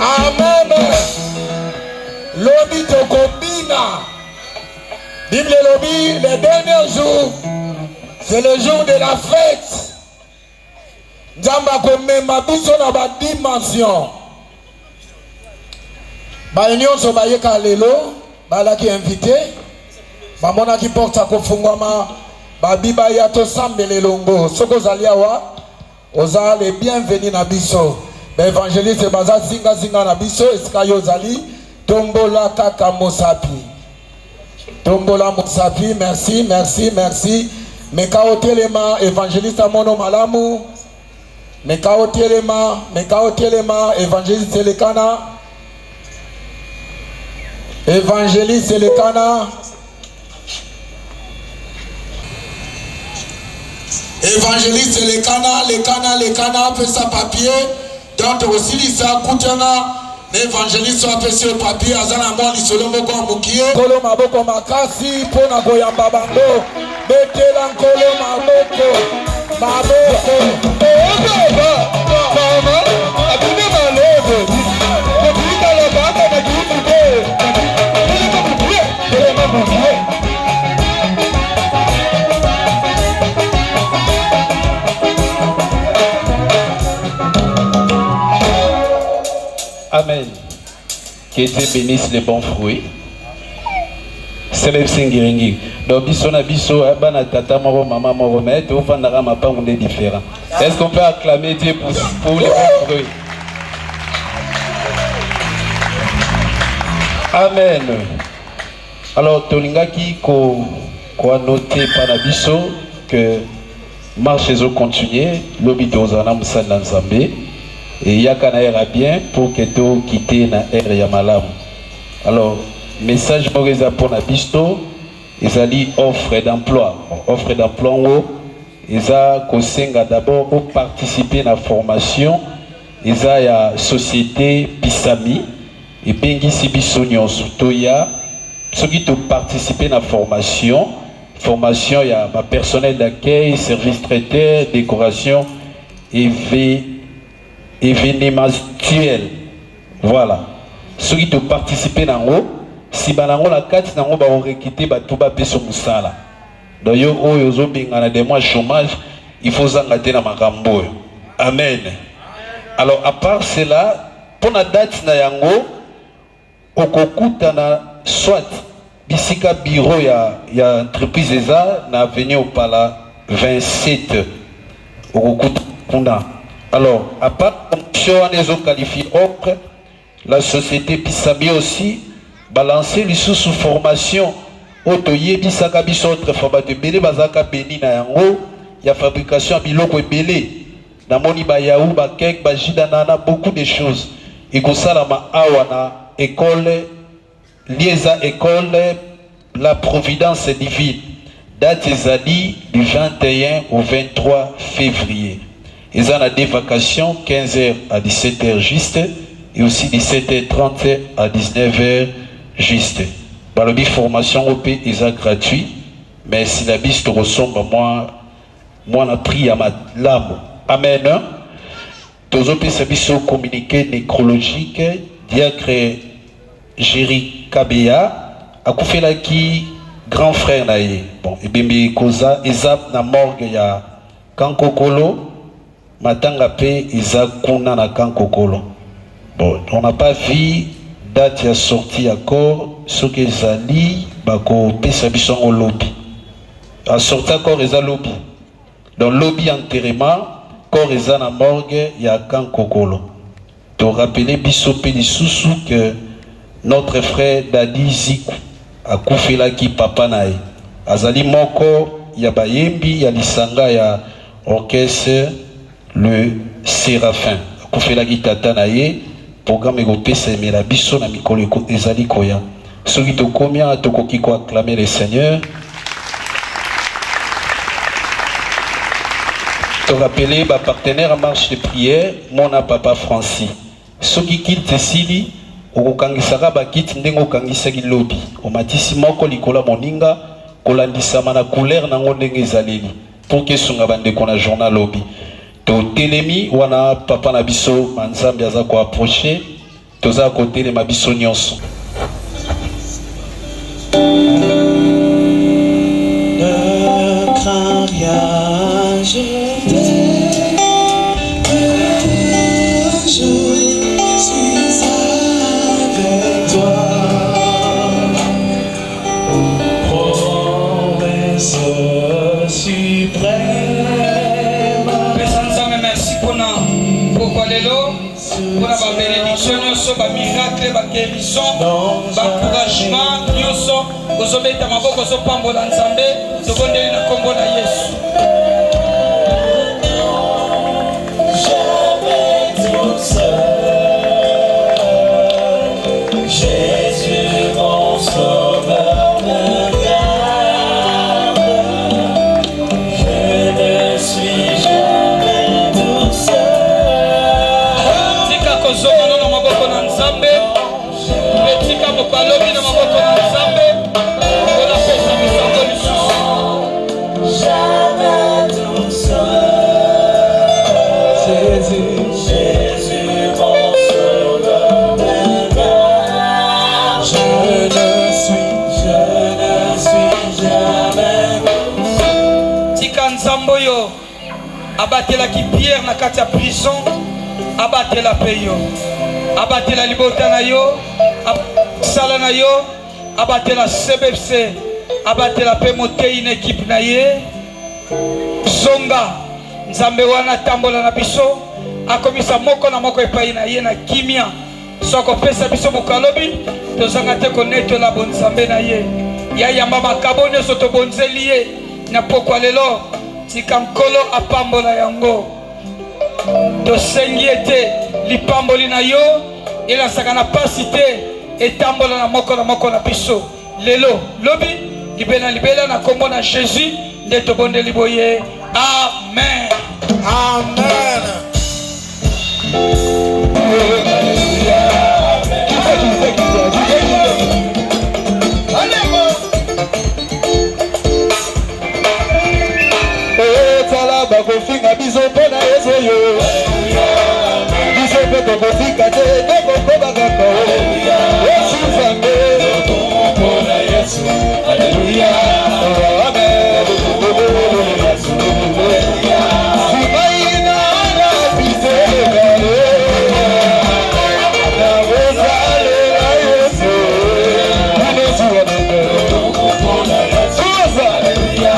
F: Amen. Lobi tokobina. Bible lobi, les derniers jours, c'est le jour de la fête. Nzamba komema biso na ba dimension. Ba nyonso bayeka lelo, balaki invité. Ba mona ki porta kofungwama, ba biba ya to sambele longo. Soko zaliawa, oza les bienvenus na biso. Ba évangéliste baza zinga na biso eskayo zali tombola kaka mosapi. Tombola mosapi, merci. Meka otelema évangéliste amono malamu. Meka otelema évangéliste Selekana. Évangéliste Selekana. Évangéliste Lekana fait sa papier. Donc aussi lisa kutana l'évangéliste a fait ce papier azana mo lisolo moko mukie kolo maboko makasi pona koyamba bango betela nkolo maboko mama abine malebe kopita la banda na kibuke
C: Amen.
B: Que Dieu bénisse les bons fruits. Célèbre Singiringi. Donc, biso na biso, bana tata moro, maman moro, mais tu vas faire ma part, on est différent. Est-ce qu'on peut acclamer Dieu pour les bons fruits? Amen. Alors, Tolingaki, ko noté par la biso que marche et continuer, l'obité aux anames san l'ensemble, et yakana ira bien pour que tu quittes na air yamalam. Alors, message moreza pour la bisto, ils ont dit offre d'emploi. Offre d'emploi, ils ont d'abord pour participer à la formation, ils ont la société Pisami, et bengi sibisonyo sutoya, ceux qui ont participé à la formation, il y a ma personnel d'accueil, service traiteur, décoration, événementiel. Voilà. Ceux qui ont participé dans l'eau, si banango la carte nango ba requiter ba tuba peso musala. Donc yo oyo zo bingana des mois chômage, il faut s'engager na makambo. Amen. Alors à part cela, pour la date na yango okokuta na soit bisika bureau ya entreprise eza na avenue Opala 27 okokuta kuna. Alors à part on les ont qualifié autre, la société Pisami aussi balancer les sous formation otoye bisaka biso autre formateur belé bazaka beni na yango ya fabrication biloko belé na moni ba yaou ba kek ba jidanana beaucoup de choses et ko salama awana école lieza école la providence divine date ezali du 21 au 23 février. Ils ont des vacations 15h à 17h juste et aussi 17h30 à 19h juste. Par le formation OP est gratuit, mais si la bise te ressemble, moi on a pris à ma lame. Amen. Tous OP service communiqué nécrologique, diacre Jerry Kabea, a fait là qui grand frère naïe. Bon, et bien causa ezap na morgue ya Kankokolo, matanga pe ezap kuna na Kankokolo. Bon, on n'a pas vu date ya sortie accord ce que zali bako pesa biso au lobby. A sorti accord eza lobby. Dans lobby enterrement, corps eza na morgue ya Kankokolo. To rappeler biso pe lisusu que notre frère Dadi Ziku a koufela ki papa nae. Azali moko ya bayembi ya lisanga ya orchestre le Séraphin. A koufela ki tata nae. Programme européen mais la biso na mikolo ezali koya. Ceux qui te combien to koki ko acclamer le Seigneur. Te rappeler ba partenaire en marche de prière mon papa Francis. Ceux qui quittent Sili okokangisaka ba kit ndengo kangisaki lobby. O matisi moko likola moninga kolandisa mana couleur nango ndenge ezaleli. Pour que sunga bande kona journal lobby. To telemi wana papa na biso manzambi aza ko approcher toza côté de mabiso nyonso.
D: Ne crains rien, je t'aime, je suis avec toi. Promesse suprême.
E: Pourquoi les lots? Pour la bénédiction, nous ba miracle, ba guérison, ba encouragement, nous sommes aux obéis à ma boque, aux pambo d'ensemble, de bonner le combo de Yesu.
D: Jamais tout seul, Jésus mon sauveur me garde, je ne suis jamais tout seul.
E: Kozonga na maboko na Nzambe, betika mokalobi na maboko na Nzambe, ona pesa misango lisusu.
D: Jamais tout seul, Jésus mon sauveur me garde. Je ne suis jamais tout seul.
E: Tika Nzambe yo abatela ki Pierre na kati ya prison. Abatela peyo. abatela libota na yo, sala na yo, abatela CBFC, abatela pe motei une équipe na ye. Zonga nzambe wana tambola na biso, akomisa moko na moko epai na ye na kimia. Soko pesa biso mokalobi, tozanga te konetola bonzambe na ye. Ya yamba makabo nyonso tobonzeli ye na pokwa lelo, tika nkolo apambola yango. Tosengi ete lipamboli na yo elasaka na pasi te etambola na moko na biso. Lelo lobi libela na kombo na Jésus nde tobondeli boye. Amen.
F: Amen.
D: Bakofinga biso mpona Yesu yo biso mpe tokofika te tokokobakaka Yesu Nzambe mpona Yesu. Alleluya, amen. Simaina na bisekale na bozalela Yesu unezuwa nenge mpona Yesu. Alleluya,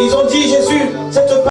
G: Ils ont dit, Jésus, cette